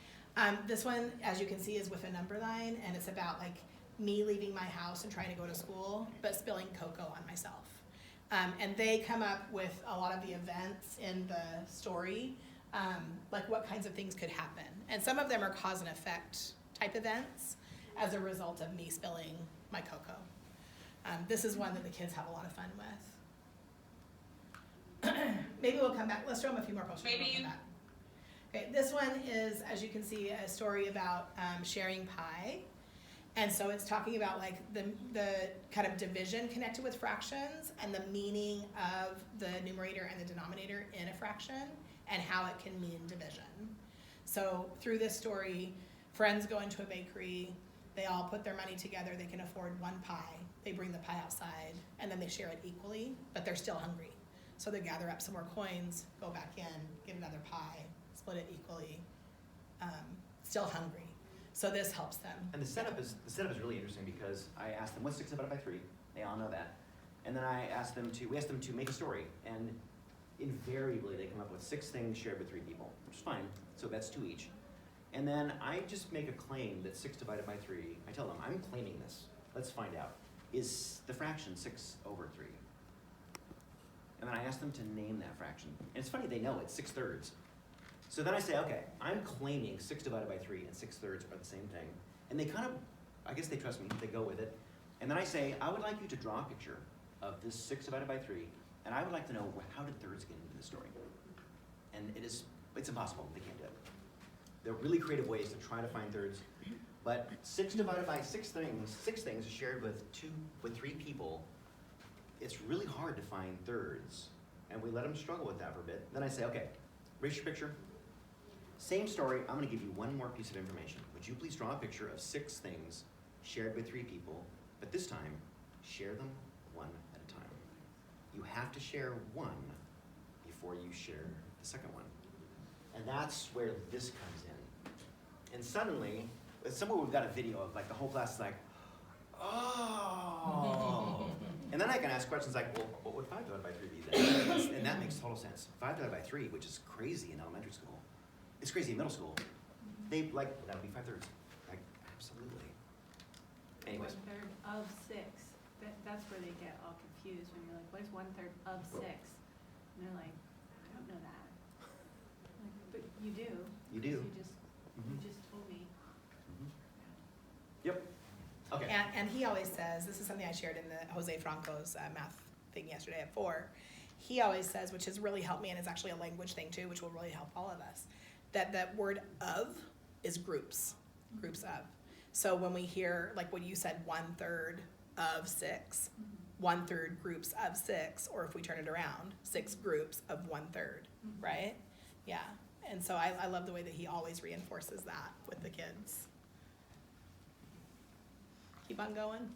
This one, as you can see, is with a number line, and it's about like me leaving my house and trying to go to school, but spilling cocoa on myself. And they come up with a lot of the events in the story, like what kinds of things could happen. And some of them are cause and effect type events as a result of me spilling my cocoa. This is one that the kids have a lot of fun with. Maybe we'll come back. Let's show them a few more posters. Maybe We'll come you- back. Okay, this one is, as you can see, a story about sharing pie. And so it's talking about like the kind of division connected with fractions and the meaning of the numerator and the denominator in a fraction and how it can mean division. So through this story, friends go into a bakery, they all put their money together, they can afford one pie, they bring the pie outside, and then they share it equally, but they're still hungry. So they gather up some more coins, go back in, get another pie, split it equally, still hungry. So this helps them. And the setup is really interesting because I asked them, what's 6 divided by 3? They all know that. And then we asked them to make a story, and invariably they come up with 6 things shared with 3 people, which is fine, so that's 2 each. And then I just make a claim that 6 divided by 3, I tell them, I'm claiming this, let's find out. Is the fraction 6 over 3? And then I ask them to name that fraction. And it's funny, they know it's 6/3. So then I say, okay, I'm claiming 6 divided by 3 and 6/3 are the same thing. And they kind of, I guess they trust me, they go with it. And then I say, I would like you to draw a picture of this 6 divided by 3, and I would like to know how did thirds get into the story? And it's impossible, they can't do it. There are really creative ways to try to find thirds, but 6 divided by 6 things shared with 3 people, it's really hard to find thirds. And we let them struggle with that for a bit. Then I say, okay, raise your picture. Same story, I'm gonna give you one more piece of information. Would you please draw a picture of 6 things shared with 3 people, but this time, share them one at a time. You have to share one before you share the second one. And that's where this comes in. And suddenly, somewhere we've got a video of like the whole class is like, oh. And then I can ask questions like, well, what would 5 divided by 3 be then? And that makes total sense. 5 divided by 3, which is crazy in elementary school. It's crazy in middle school. They like, that would be 5/3. Like, absolutely. Anyways. 1/3 of 6. That's where they get all confused when you're like, what is 1/3 of 6? And they're like, I don't know that. Like, but you do. You do. You just told me. Yep. Okay. And he always says, this is something I shared in the Jose Franco's math thing yesterday at 4. He always says, which has really helped me, and it's actually a language thing too, which will really help all of us, that word of is groups of. So when we hear, like when you said 1/3 of 6, 1/3 groups of 6, or if we turn it around, 6 groups of 1/3, right? Yeah. And so I love the way that he always reinforces that with the kids. Keep on going.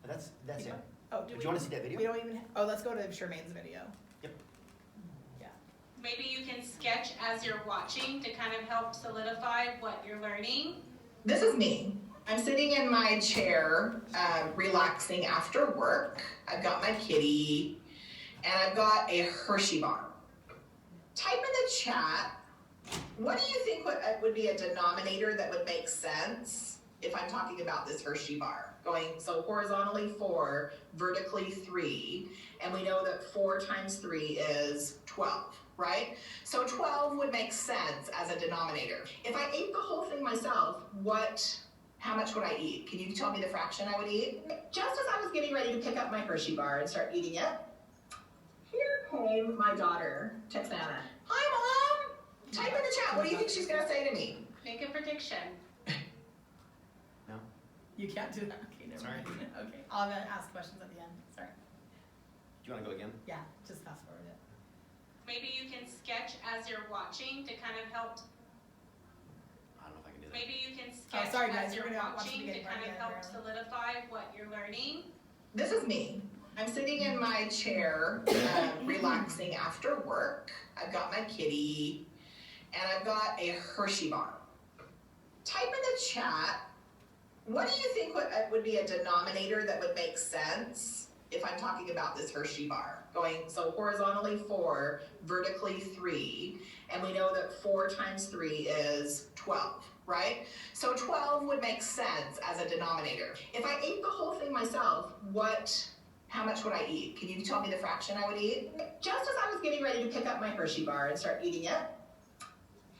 That's Keep it. on. Oh, Do you want to see that video? We don't even, let's go to Charmaine's video. Yep. Yeah. Maybe you can sketch as you're watching to kind of help solidify what you're learning. This is me. I'm sitting in my chair, relaxing after work. I've got my kitty, and I've got a Hershey bar. Type in the chat, what do you think would be a denominator that would make sense if I'm talking about this Hershey bar? Going, so horizontally 4, vertically 3, and we know that 4 times 3 is 12, right? So 12 would make sense as a denominator. If I ate the whole thing myself, how much would I eat? Can you tell me the fraction I would eat? Just as I was getting ready to pick up my Hershey bar and start eating it, here came my daughter, Texana. Hi, Mom! Type in the chat, what do you think she's gonna say to me? Make a prediction. No? You can't do that, okay, never Sorry. mind. Okay, I'll ask questions at the end, sorry. Do you wanna go again? Yeah, just fast forward it. Maybe you can sketch as you're watching to kind of help. I don't know if I can do that. Maybe you can sketch sorry, guys, as we're you're gonna watch watching the to beginning kind of part help again, solidify what you're learning. This is me. I'm sitting in my chair, relaxing after work. I've got my kitty, and I've got a Hershey bar. Type in the chat, what do you think would be a denominator that would make sense if I'm talking about this Hershey bar? Going, so horizontally 4, vertically 3, and we know that 4 times 3 is 12, right? So 12 would make sense as a denominator. If I ate the whole thing myself, how much would I eat? Can you tell me the fraction I would eat? Just as I was getting ready to pick up my Hershey bar and start eating it,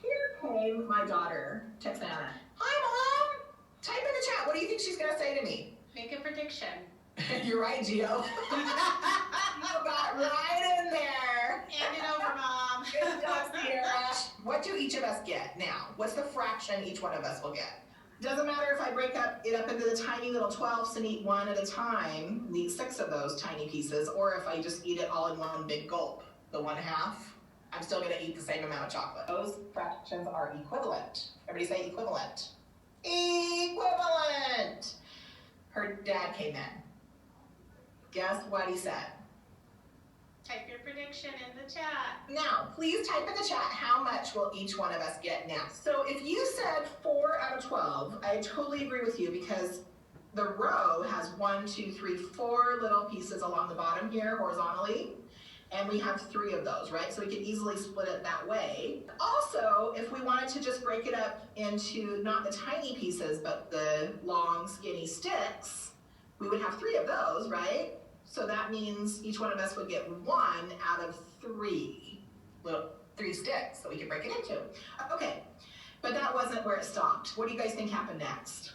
here came my daughter, Texana. Hi, Mom! Type in the chat, what do you think she's gonna say to me? Make a prediction. You're right, Gio. You got right in there. Hand it over, Mom. Good job, Sierra. What do each of us get now? What's the fraction each one of us will get? Doesn't matter if I break it up into the tiny little 12s and eat one at a time, and eat 6 of those tiny pieces, or if I just eat it all in one big gulp, the 1/2, I'm still gonna eat the same amount of chocolate. Those fractions are equivalent. Everybody say equivalent. Equivalent! Her dad came in. Guess what he said? Type your prediction in the chat. Now, please type in the chat how much will each one of us get now. So if you said 4 out of 12, I totally agree with you because the row has 1, 2, 3, 4 little pieces along the bottom here horizontally. And we have 3 of those, right? So we could easily split it that way. Also, if we wanted to just break it up into not the tiny pieces, but the long, skinny sticks, we would have 3 of those, right? So that means each one of us would get 1 out of 3, little 3 sticks that we could break it into. Okay, but that wasn't where it stopped. What do you guys think happened next?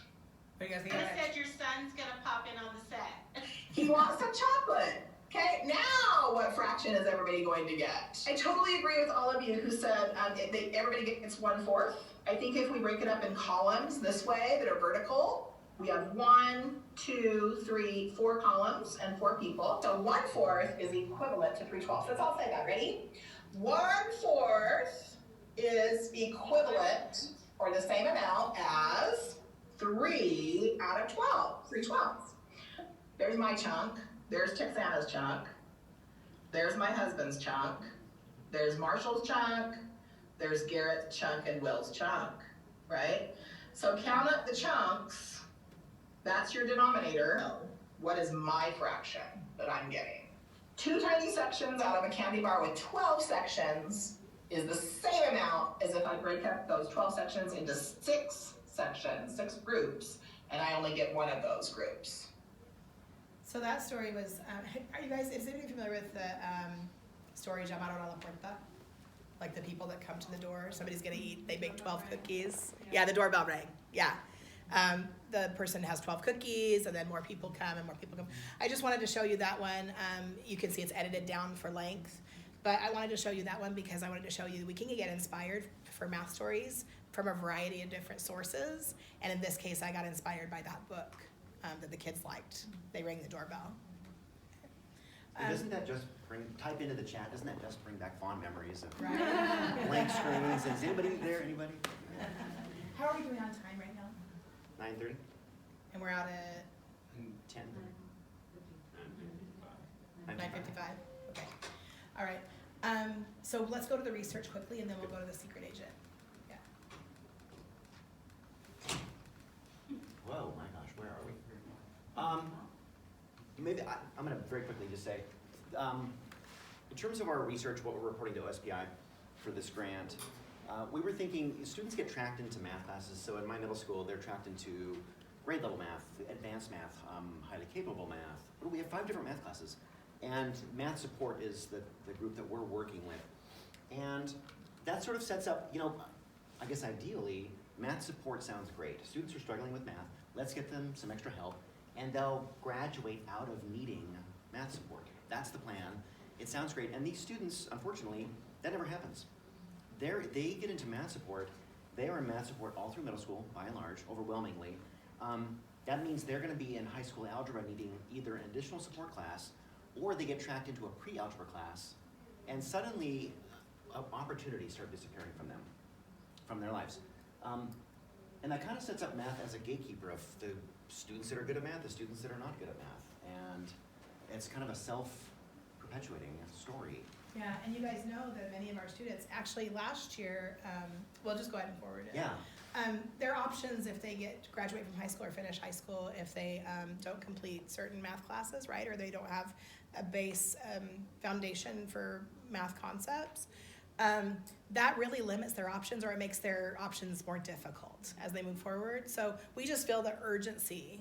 What do you guys think You of it? said your son's gonna pop in on the set. He wants some chocolate. Okay, now what fraction is everybody going to get? I totally agree with all of you who said everybody gets 1/4. I think if we break it up in columns this way that are vertical, we have 1, 2, 3, 4 columns and 4 people. So 1/4 is equivalent to 3/12. Let's all say that. Ready? 1/4 is equivalent or the same amount as 3 out of 12. 3/12. There's my chunk. There's Texana's chunk. There's my husband's chunk. There's Marshall's chunk. There's Garrett's chunk and Will's chunk, right? So count up the chunks. That's your denominator. What is my fraction that I'm getting? 2 tiny sections out of a candy bar with 12 sections is the same amount as if I break up those 12 sections into 6 sections, 6 groups, and I only get 1 of those groups. So that story was, are you guys, is anybody familiar with the story Llamaron a la Puerta? Like the people that come to the door, somebody's gonna eat, they bake 12 cookies. Yeah, the doorbell rang, yeah. The person has 12 cookies and then more people come and more people come. I just wanted to show you that one. You can see it's edited down for length, but I wanted to show you that one because I wanted to show you we can get inspired for math stories from a variety of different sources. And in this case, I got inspired by that book that the kids liked. They rang the doorbell. And doesn't that just type into the chat, doesn't that just bring back fond memories of Right. blank screens? Is anybody there, anybody? How are we doing on time right now? 9:30? And we're out at 10? 9:55. Okay. All right. So let's go to the research quickly, and then we'll go to the secret agent. Yeah. Whoa, my gosh, where are we? Maybe I'm going to very quickly just say, in terms of our research, what we're reporting to OSPI for this grant, we were thinking students get tracked into math classes. So in my middle school, they're tracked into grade level math, advanced math, highly capable math. We have 5 different math classes. And math support is the group that we're working with. And that sort of sets up, I guess ideally, math support sounds great. Students are struggling with math. Let's get them some extra help. And they'll graduate out of needing math support. That's the plan. It sounds great. And these students, unfortunately, that never happens. They get into math support. They are in math support all through middle school, by and large, overwhelmingly. That means they're gonna be in high school algebra needing either an additional support class, or they get tracked into a pre-algebra class, and suddenly opportunities start disappearing from them, from their lives. And that kind of sets up math as a gatekeeper of the students that are good at math, the students that are not good at math. And it's kind of a self-perpetuating story. Yeah, and you guys know that many of our students, actually last year, we'll just go ahead and forward it. Yeah. There are options if they graduate from high school or finish high school, if they don't complete certain math classes, right? Or they don't have a base foundation for math concepts. That really limits their options, or it makes their options more difficult as they move forward. So we just feel the urgency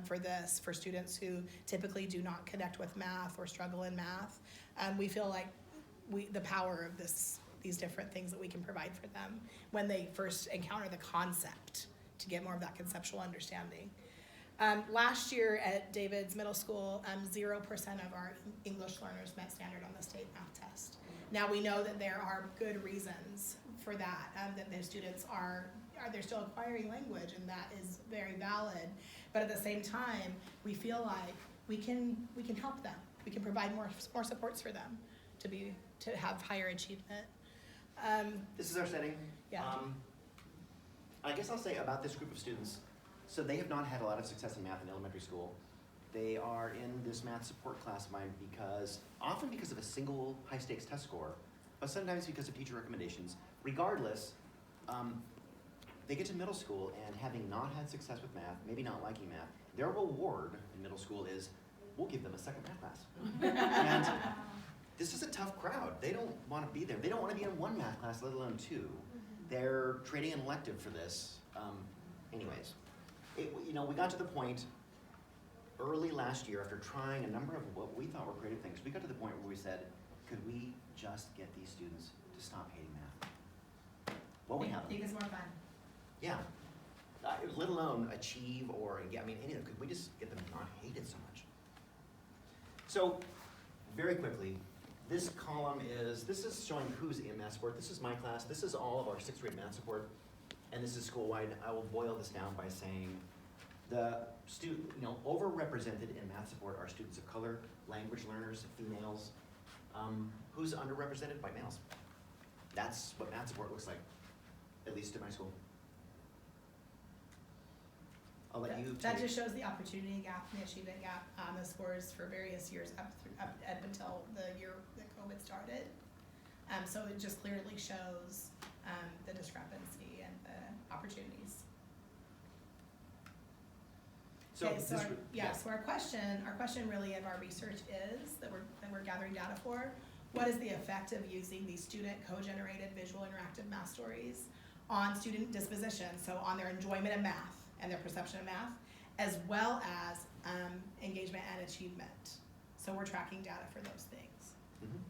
for this, for students who typically do not connect with math or struggle in math. We feel like the power of these different things that we can provide for them when they first encounter the concept, to get more of that conceptual understanding. Last year at David's middle school, 0% of our English learners met standard on the state math test. Now we know that there are good reasons for that, that the students they're still acquiring language, and that is very valid. But at the same time, we feel like we can help them. We can provide more supports for them to have higher achievement. This is our setting. Yeah. I guess I'll say about this group of students, so they have not had a lot of success in math in elementary school. They are in this math support class of mine often because of a single high stakes test score, but sometimes because of teacher recommendations. Regardless, they get to middle school, and having not had success with math, maybe not liking math, their reward in middle school is, we'll give them a second math class. And this is a tough crowd. They don't want to be there. They don't want to be in one math class, let alone two. They're trading an elective for this. Anyways, we got to the point early last year, after trying a number of what we thought were creative things, we got to the point where we said, could we just get these students to stop hating math? What would happen? I think it's more fun. Yeah. Let alone achieve anything. Could we just get them to not hate it so much? So, very quickly, this column is showing who's in math support. This is my class. This is all of our 6th grade math support, and this is school-wide. I will boil this down by saying the overrepresented in math support are students of color, language learners, females. Who's underrepresented? White males. That's what math support looks like, at least in my school. I'll let you That just shows the opportunity gap and the achievement gap on the scores for various years up until the year that COVID started. So it just clearly shows the discrepancy and the opportunities. So, okay, so our question really in our research is that we're gathering data for, what is the effect of using these student co-generated visual interactive math stories on student disposition, so on their enjoyment of math and their perception of math, as well as engagement and achievement. So we're tracking data for those things. Mm-hmm.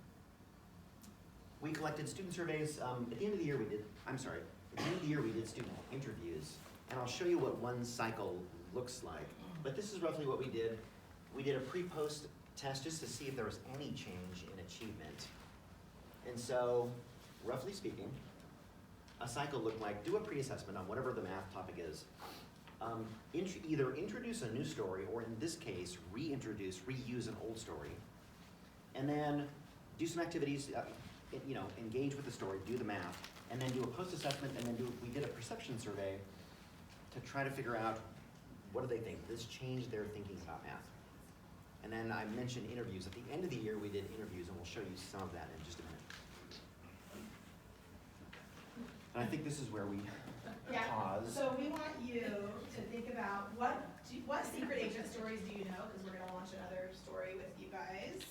We collected student surveys. At the end of the year we did student interviews, and I'll show you what one cycle looks like. But this is roughly what we did. We did a pre-post test just to see if there was any change in achievement. And so, roughly speaking, a cycle looked like, do a pre-assessment on whatever the math topic is. Either introduce a new story, or in this case, reuse an old story. And then do some activities, engage with the story, do the math, and then do a post-assessment, and then we did a perception survey to try to figure out, what do they think? This changed their thinking about math. And then I mentioned interviews. At the end of the year, we did interviews, and we'll show you some of that in just a minute. And I think this is where we pause. So we want you to think about what secret agent stories do you know? Because we're going to launch another story with you guys.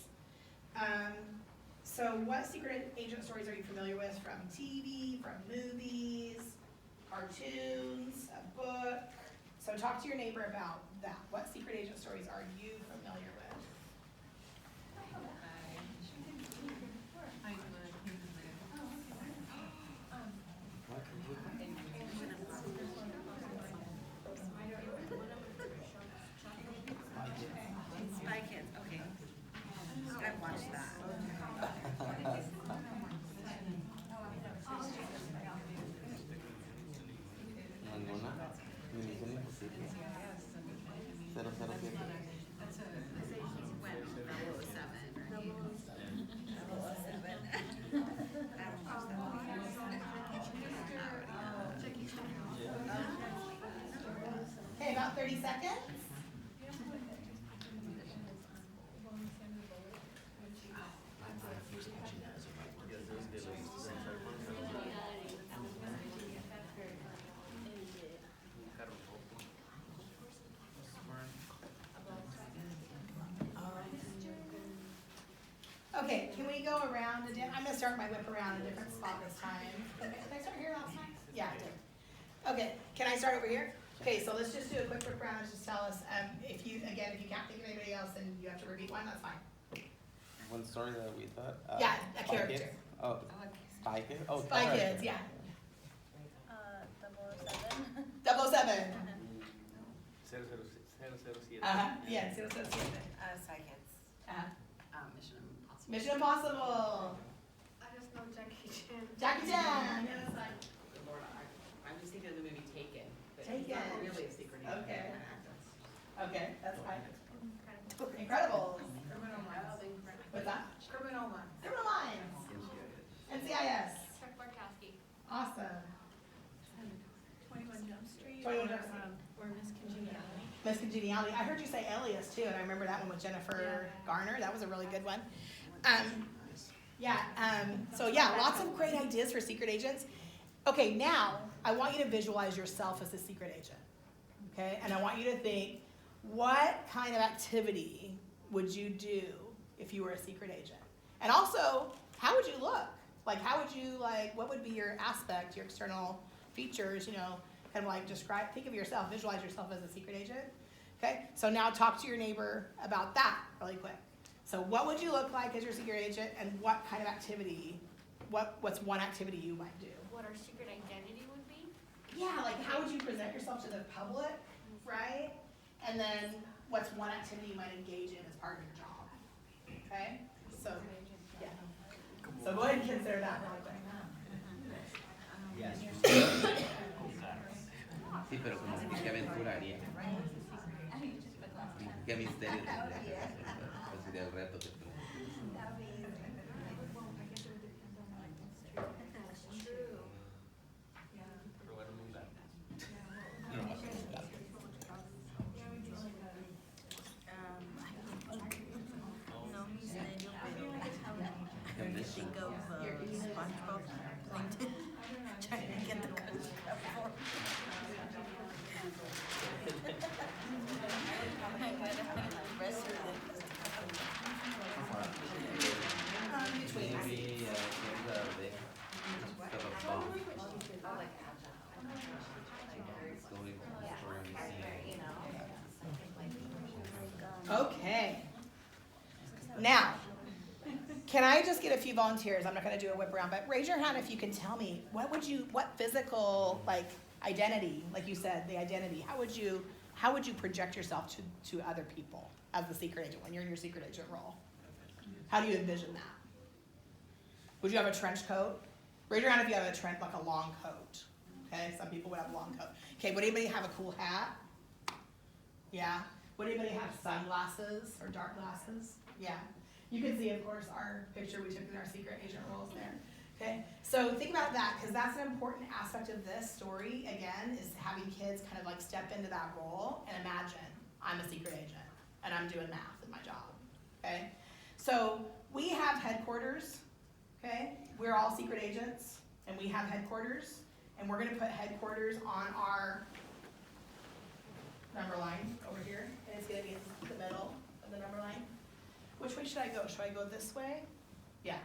So what secret agent stories are you familiar with from TV, from movies, cartoons, a book? So talk to your neighbor about that. What secret agent stories are you familiar with? Spy Kids, okay. I've watched that. Okay, about 30 seconds. Okay, can we go around? I'm going to start my whip around a different spot this time. Okay, did I start here last time? Yeah, I did. Okay, can I start over here? Okay, so let's just do a quick whip around. Just tell us if you can't think of anybody else and you have to repeat one, that's fine. One story that we thought. Yeah, a Spy character. Kids? Oh, Spy Kids? Oh, Spy character. Kids, yeah. 007. 007. 007. Yeah, 007. Spy Kids. Mission Impossible. Mission Impossible. I just know Jackie Chan. Jackie Chan. Yeah, that's fine. I'm just thinking of the movie Taken. But Taken. It's not really a secret agent. Okay. Okay, that's fine. Incredibles. Criminal Minds. What's that? Criminal Minds. Criminal Minds. NCIS. Awesome. 21 Jump Street. 21 Jump Street. Or Miss Congeniality. Miss Congeniality. I heard you say Alias too, and I remember that one with Jennifer Garner. That was a really good one. So lots of great ideas for secret agents. Okay, now I want you to visualize yourself as a secret agent. Okay, and I want you to think, what kind of activity would you do if you were a secret agent? And also, how would you look? Like, what would be your aspect, your external features, kind of like think of yourself, visualize yourself as a secret agent. Okay, so now talk to your neighbor about that really quick. So what would you look like as your secret agent, and what kind of activity, what's one activity you might do? What our secret identity would be? Yeah, like how would you present yourself to the public, right? And then what's one activity you might engage in as part of your job, okay? So, yeah. So go ahead and consider that really quick. Yes. Sí, pero como que qué aventura haría. Qué misterio tendría. Pues sería el reto que tendría. No misterio, pero I think of SpongeBob Plankton trying to get the country up for Between. Maybe Okay. Now, can I just get a few volunteers? I'm not going to do a whip around, but raise your hand if you can tell me what physical identity, like you said, the identity. How would you project yourself to other people as the secret agent when you're in your secret agent role? How do you envision that? Would you have a trench coat? Raise your hand if you have a long coat. Okay, some people would have a long coat. Okay, would anybody have a cool hat? Yeah. Would anybody have sunglasses or dark glasses? Yeah. You can see, of course, our picture we took in our secret agent roles there. Okay, so think about that, because that's an important aspect of this story, again, is having kids kind of step into that role and imagine I'm a secret agent and I'm doing math in my job. Okay, so we have headquarters. Okay, we're all secret agents and we have headquarters, and we're going to put headquarters on our number line over here, and it's going to be in the middle of the number line. Which way should I go? Should I go this way? Yeah.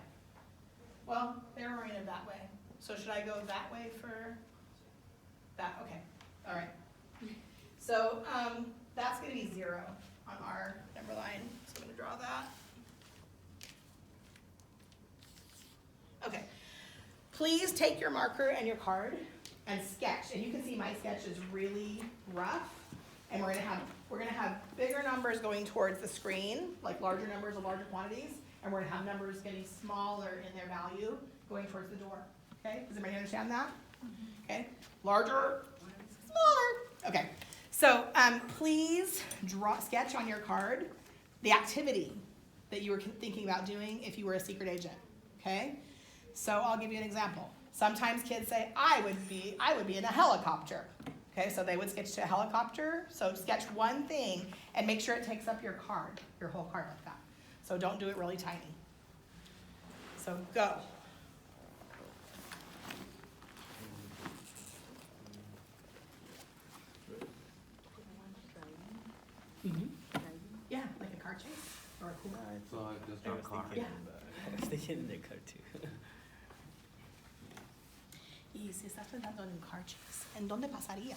Well, they're oriented that way. So should I go that way for that? Okay. All right. So that's going to be 0 on our number line. So I'm going to draw that. Okay. Please take your marker and your card and sketch. And you can see my sketch is really rough. And we're gonna have bigger numbers going towards the screen, like larger numbers of larger quantities, and we're gonna have numbers getting smaller in their value going towards the door. Okay, does everybody understand that? Okay, larger, smaller. Okay, So please sketch on your card the activity that you were thinking about doing if you were a secret agent, okay? So I'll give you an example. Sometimes kids say, I would be in a helicopter. Okay, so they would sketch to a helicopter. So sketch one thing and make sure it takes up your card, your whole card like that. So don't do it really tiny. So go. Mm-hmm. Yeah, like a car chase or a cool. So just draw a car. Yeah. I was thinking in the car too. Y si estás pensando en un car chase, ¿en dónde pasaría?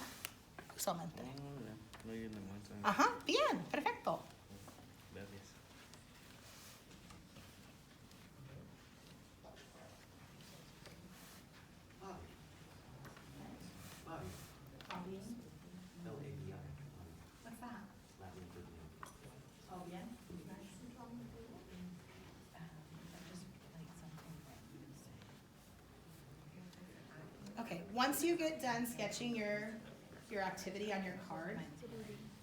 Usualmente. Ajá, bien, perfecto. Gracias. LABI. What's that? Latin for name. Oh, bien. Okay, once you get done sketching your activity on your card,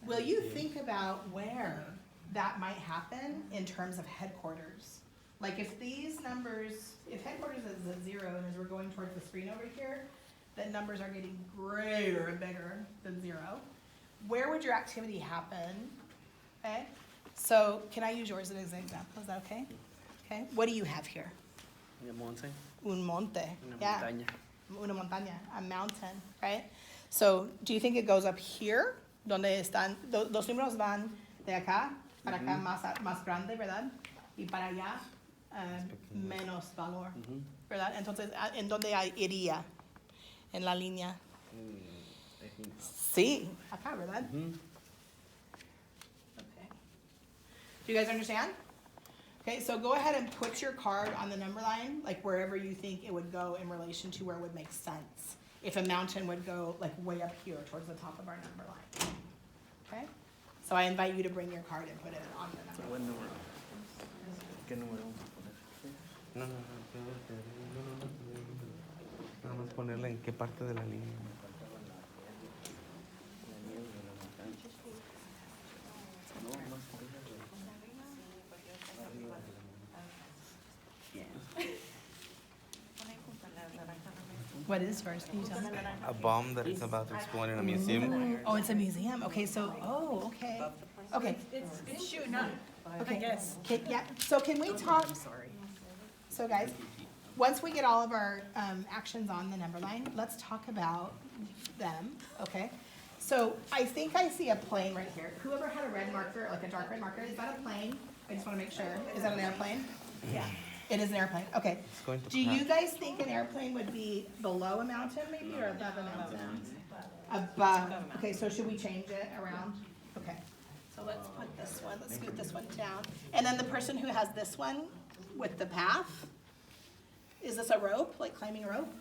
will you think about where that might happen in terms of headquarters? Like if these numbers, if headquarters is at 0 and as we're going towards the screen over here, the numbers are getting greater and bigger than 0. Where would your activity happen? Okay, so can I use yours as an example? Is that okay? Okay, what do you have here? A mountain. Un monte. Una Yeah. montaña. Una montaña, a mountain, right? So, do you think it goes up here, donde están, los números van de acá para acá más grande, ¿verdad? Y para allá menos valor, ¿verdad? Entonces, ¿en dónde iría? En la línea. I think. Sí, acá, ¿verdad? Okay. Do you guys understand? Okay, so go ahead and put your card on the number line, like wherever you think it would go in relation to where it would make sense. If a mountain would go like way up here towards the top of our number line. Okay? So I invite you to bring your card and put it on your number. Buen número. ¿Qué número vamos a poner? No. Nada más ponerle en qué parte de la línea. What is yours? Can you tell me? A bomb that is about to explode in a museum. Oh, it's a museum. Okay, so, okay. Okay, It's shooting up. okay. Yes. Yeah, so can we talk? So guys, once we get all of our actions on the number line, let's talk about them, okay? So I think I see a plane right here. Whoever had a red marker, like a dark red marker, is that a plane? I just wanna make sure. Is that an airplane? Yeah. It is an airplane, okay. It's going to Do you crash. guys think an airplane would be below a mountain maybe, or above a mountain? Above, okay, so should we change it around? Okay, so let's put this one, let's scoot this one down. And then the person who has this one with the path, is this a rope, like climbing a rope?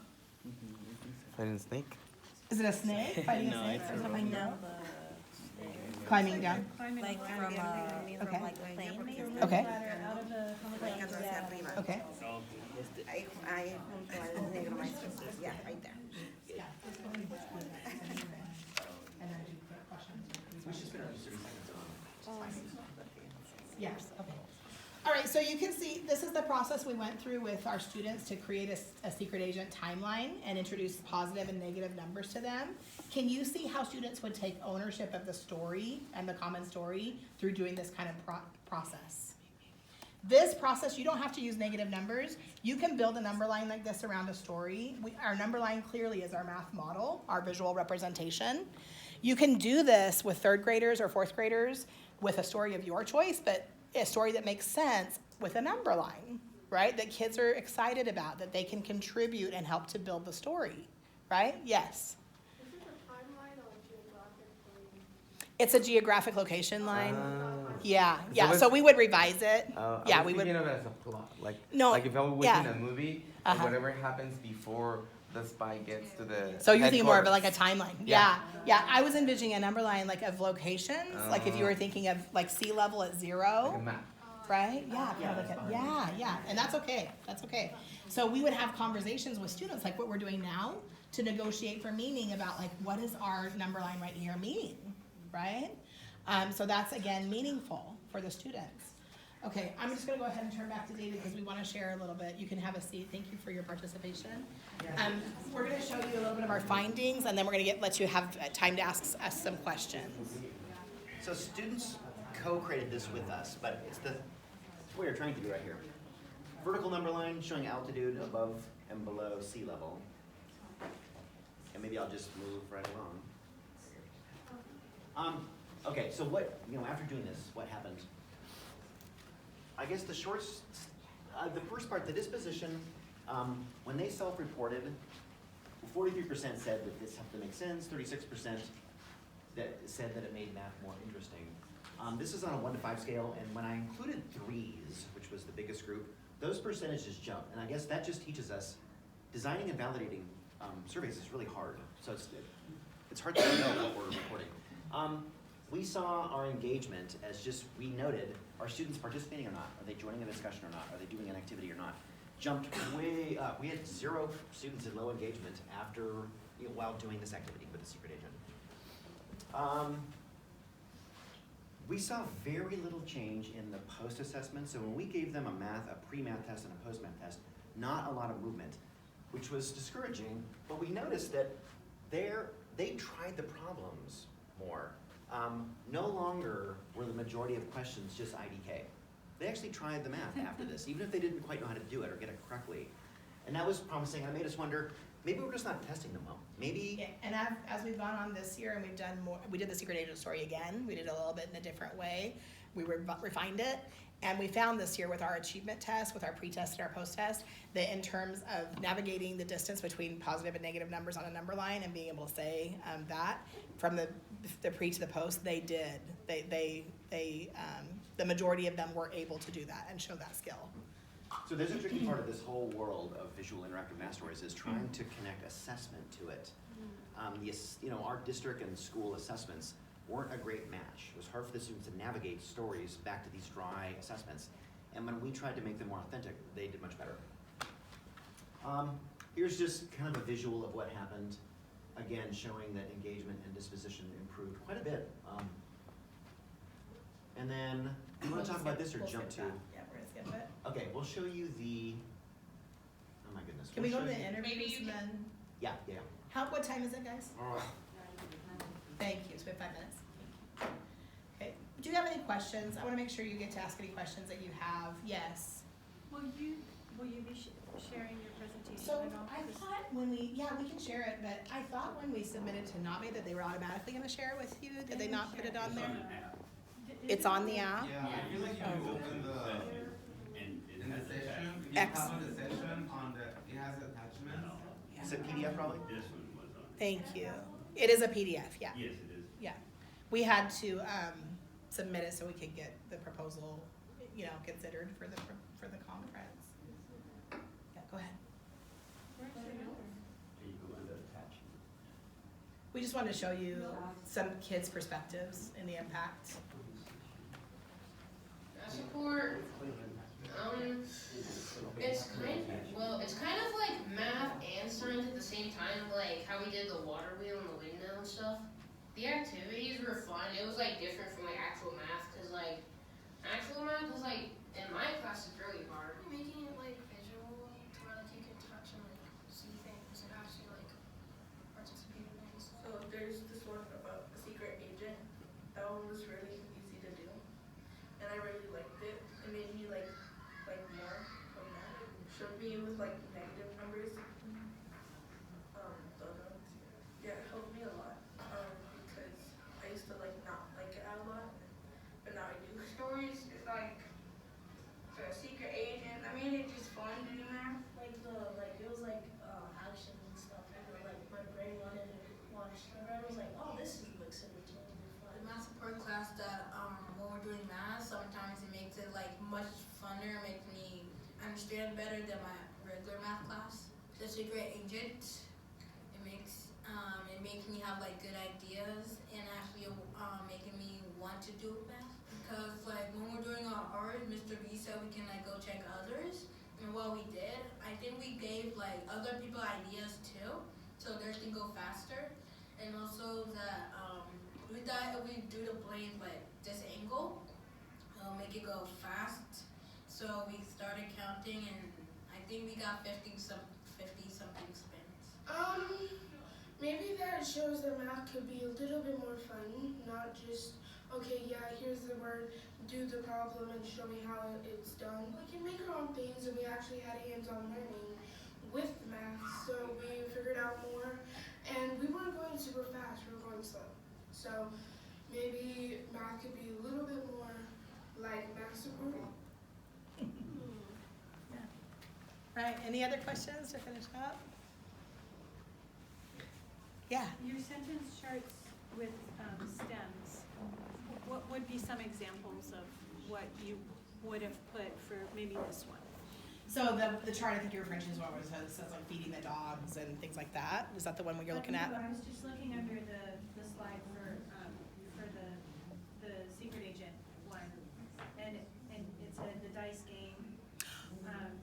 Hidden snake. Is it a snake, fighting a No, snake, it's or a is it rope. climbing down? Climbing down, Like from Okay. like a plane maybe? okay, Out of the okay. Ahí junto al negro maestro, yeah, right there. And then do quick questions. We should spend 30 seconds on Yes, okay. All right, so you can see, this is the process we went through with our students to create a secret agent timeline and introduce positive and negative numbers to them. Can you see how students would take ownership of the story and the common story through doing this kind of process? This process, you don't have to use negative numbers. You can build a number line like this around a story. Our number line clearly is our math model, our visual representation. You can do this with 3rd graders or 4th graders with a story of your choice, but a story that makes sense with a number line, right? That kids are excited about, that they can contribute and help to build the story, right? Yes? Is it a timeline or geographically? It's a geographic location line. Yeah, So yeah, it's- so we would revise it. Yeah, I was we would. thinking of it as a plot, like No, like if I was yeah. watching a movie, Uh-huh. whatever happens before the spy gets to the. So you're thinking more of it like a headquarters. timeline. Yeah, Yeah. I was envisioning a number line like of locations, like if you were thinking of like sea level at 0. Like a map. Right? Yeah, kind of like yeah, and that's okay. That's okay. So we would have conversations with students like what we're doing now to negotiate for meaning about like what does our number line right here mean, right? So that's, again, meaningful for the students. Okay, I'm just gonna go ahead and turn back to David because we wanna share a little bit. You can have a seat. Thank you for your participation. We're gonna show you a little bit of our findings, and then we're gonna let you have time to ask us some questions. So students co-created this with us, but it's what we're trying to do right here. Vertical number line showing altitude above and below sea level. And maybe I'll just move right along. Okay, so after doing this, what happened? I guess the first part, the disposition, when they self-reported, 43% said that this had to make sense, 36% that said that it made math more interesting. This is on a 1 to 5 scale, and when I included 3s, which was the biggest group, those percentages jumped, and I guess that just teaches us designing and validating surveys is really hard. So it's hard to know what we're reporting. We saw our engagement as we noted, are students participating or not? Are they joining a discussion or not? Are they doing an activity or not? Jumped way up. We had 0 students in low engagement while doing this activity with the secret agent. We saw very little change in the post-assessment. So when we gave them a pre-math test and a post-math test, not a lot of movement, which was discouraging, but we noticed that they tried the problems more. No longer were the majority of questions just IDK. They actually tried the math after this, even if they didn't quite know how to do it or get it correctly. And that was promising, and it made us wonder, maybe we're just not testing them well. Maybe. Yeah, and as we've gone on this year and we've done more, we did the secret agent story again. We did it a little bit in a different way. We refined it. And we found this year with our achievement test, with our pre-test and our post-test, that in terms of navigating the distance between positive and negative numbers on a number line and being able to say that from the pre to the post, they did. The majority of them were able to do that and show that skill. So there's a tricky part of this whole world of visual interactive math stories is trying to connect assessment to it. Our district and school assessments weren't a great match. It was hard for the students to navigate stories back to these dry assessments. And when we tried to make them more authentic, they did much better. Here's just kind of a visual of what happened. Again, showing that engagement and disposition improved quite a bit. And then, do you want to talk about this or jump to? Yeah, we're gonna skip it. Okay, we'll show you oh my goodness. Can we go to the Maybe interviews you and then? Yeah. What time is it, guys? Thank you, so we have 5 minutes. Okay, do you have any questions? I wanna make sure you get to ask any questions that you have. Yes. Will you be sharing your presentation? So and all I this? thought we can share it, but I thought when we submitted to NABE that they were automatically gonna share it with you. Did they not put it on there? It's on the app? Yeah, I feel like you open in the session, you X. have the session it has attachments. Is it PDF probably? This one was on. Thank you. It is a PDF, yeah. Yes, it is. Yeah. We had to submit it so we could get the proposal, considered for the conference. Yeah, go ahead. You go under attachment. We just wanted to show you some kids' perspectives and the impact. Support. It's kind of like math and science at the same time, like how we did the water wheel and the windmill and stuff. The activities were fun. It was like different from like actual math, because like actual math is like in my class is really hard. Making it like visual to where like you can touch and like see things and actually like participate in things. So there's this one about a secret agent. That one was really easy to do, and I really liked it. It made me like more from that. Showed me it was like negative numbers. It helped me a lot because I used to like not like it a lot, but now I do. Stories is like the secret agent. I made it just fun doing math. It was like action and stuff. And like my brain wanted to watch. My brain was like, oh, this looks entertaining. The math support class that when we're doing math, sometimes it makes it like much funner, makes me understand better than my regular math class. The secret agent, it makes me have like good ideas and actually making me want to do math. Because like when we're doing our art, Mr. B said we can like go check others, and what we did, I think we gave like other people ideas too, so theirs can go faster. And also that we thought if we do the plane but this angle, it'll make it go fast. So we started counting, and I think we got 50 something spins. Maybe that shows that math could be a little bit more fun, not just, okay, yeah, here's the word, do the problem and show me how it's done. We can make our own things, and we actually had hands-on learning with math, so we figured out more, and we weren't going super fast, we were going slow. So maybe math could be a little bit more like math support. Right, any other questions to finish up? Yeah. Your sentence charts with stems, what would be some examples of what you would have put for maybe this one? So the chart I think you're referring to is what it says like feeding the dogs and things like that. Is that the one you're looking at? I was just looking under the slide for the secret agent one, and it said the dice game,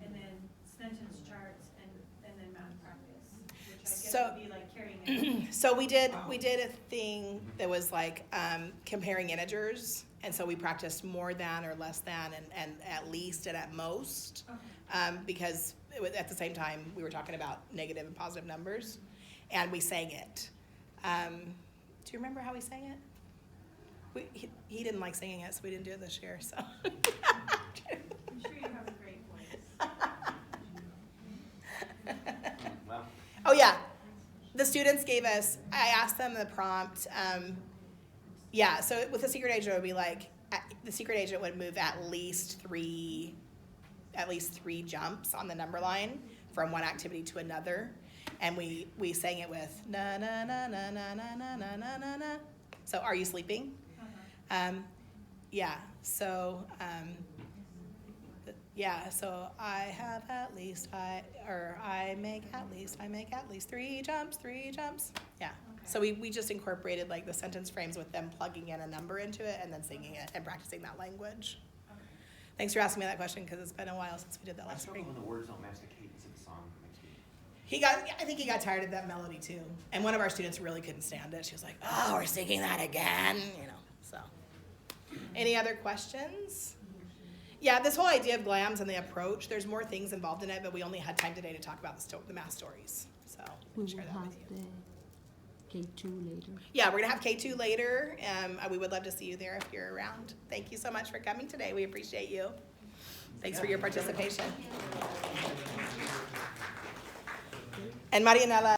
and then sentence charts, and then math practice, which I guess would be like carrying it. So we did a thing that was like comparing integers, and so we practiced more than or less than and at least and at most. Okay. Because at the same time we were talking about negative and positive numbers, and we sang it. Do you remember how we sang it? He didn't like singing it, so we didn't do it this year. So. I'm sure you have a great voice. Well, Oh yeah, the students gave us. I asked them the prompt. Yeah, so with the secret agent, it would be like the secret agent would move at least three jumps on the number line from one activity to another, and we sang it with na na na na na na na na na na na. So are you sleeping? Yeah. So so I have at least I make at least three jumps. Yeah. So we just incorporated like the sentence frames with them plugging in a number into it and then singing it and practicing that language. Thanks for asking me that question, because it's been a while since we did that I last struggle spring. when the words don't match the cadence of the song. It makes me. I think he got tired of that melody too. And one of our students really couldn't stand it. She was like, "Oh, we're singing that again," so. Any other questions? Yeah, this whole idea of GLAMS and the approach, there's more things involved in it, but we only had time today to talk about the math stories. So We share will that have with you. the K2 later. Yeah, we're gonna have K2 later. We would love to see you there if you're around. Thank you so much for coming today. We appreciate you. Thanks for your participation. And Marianela.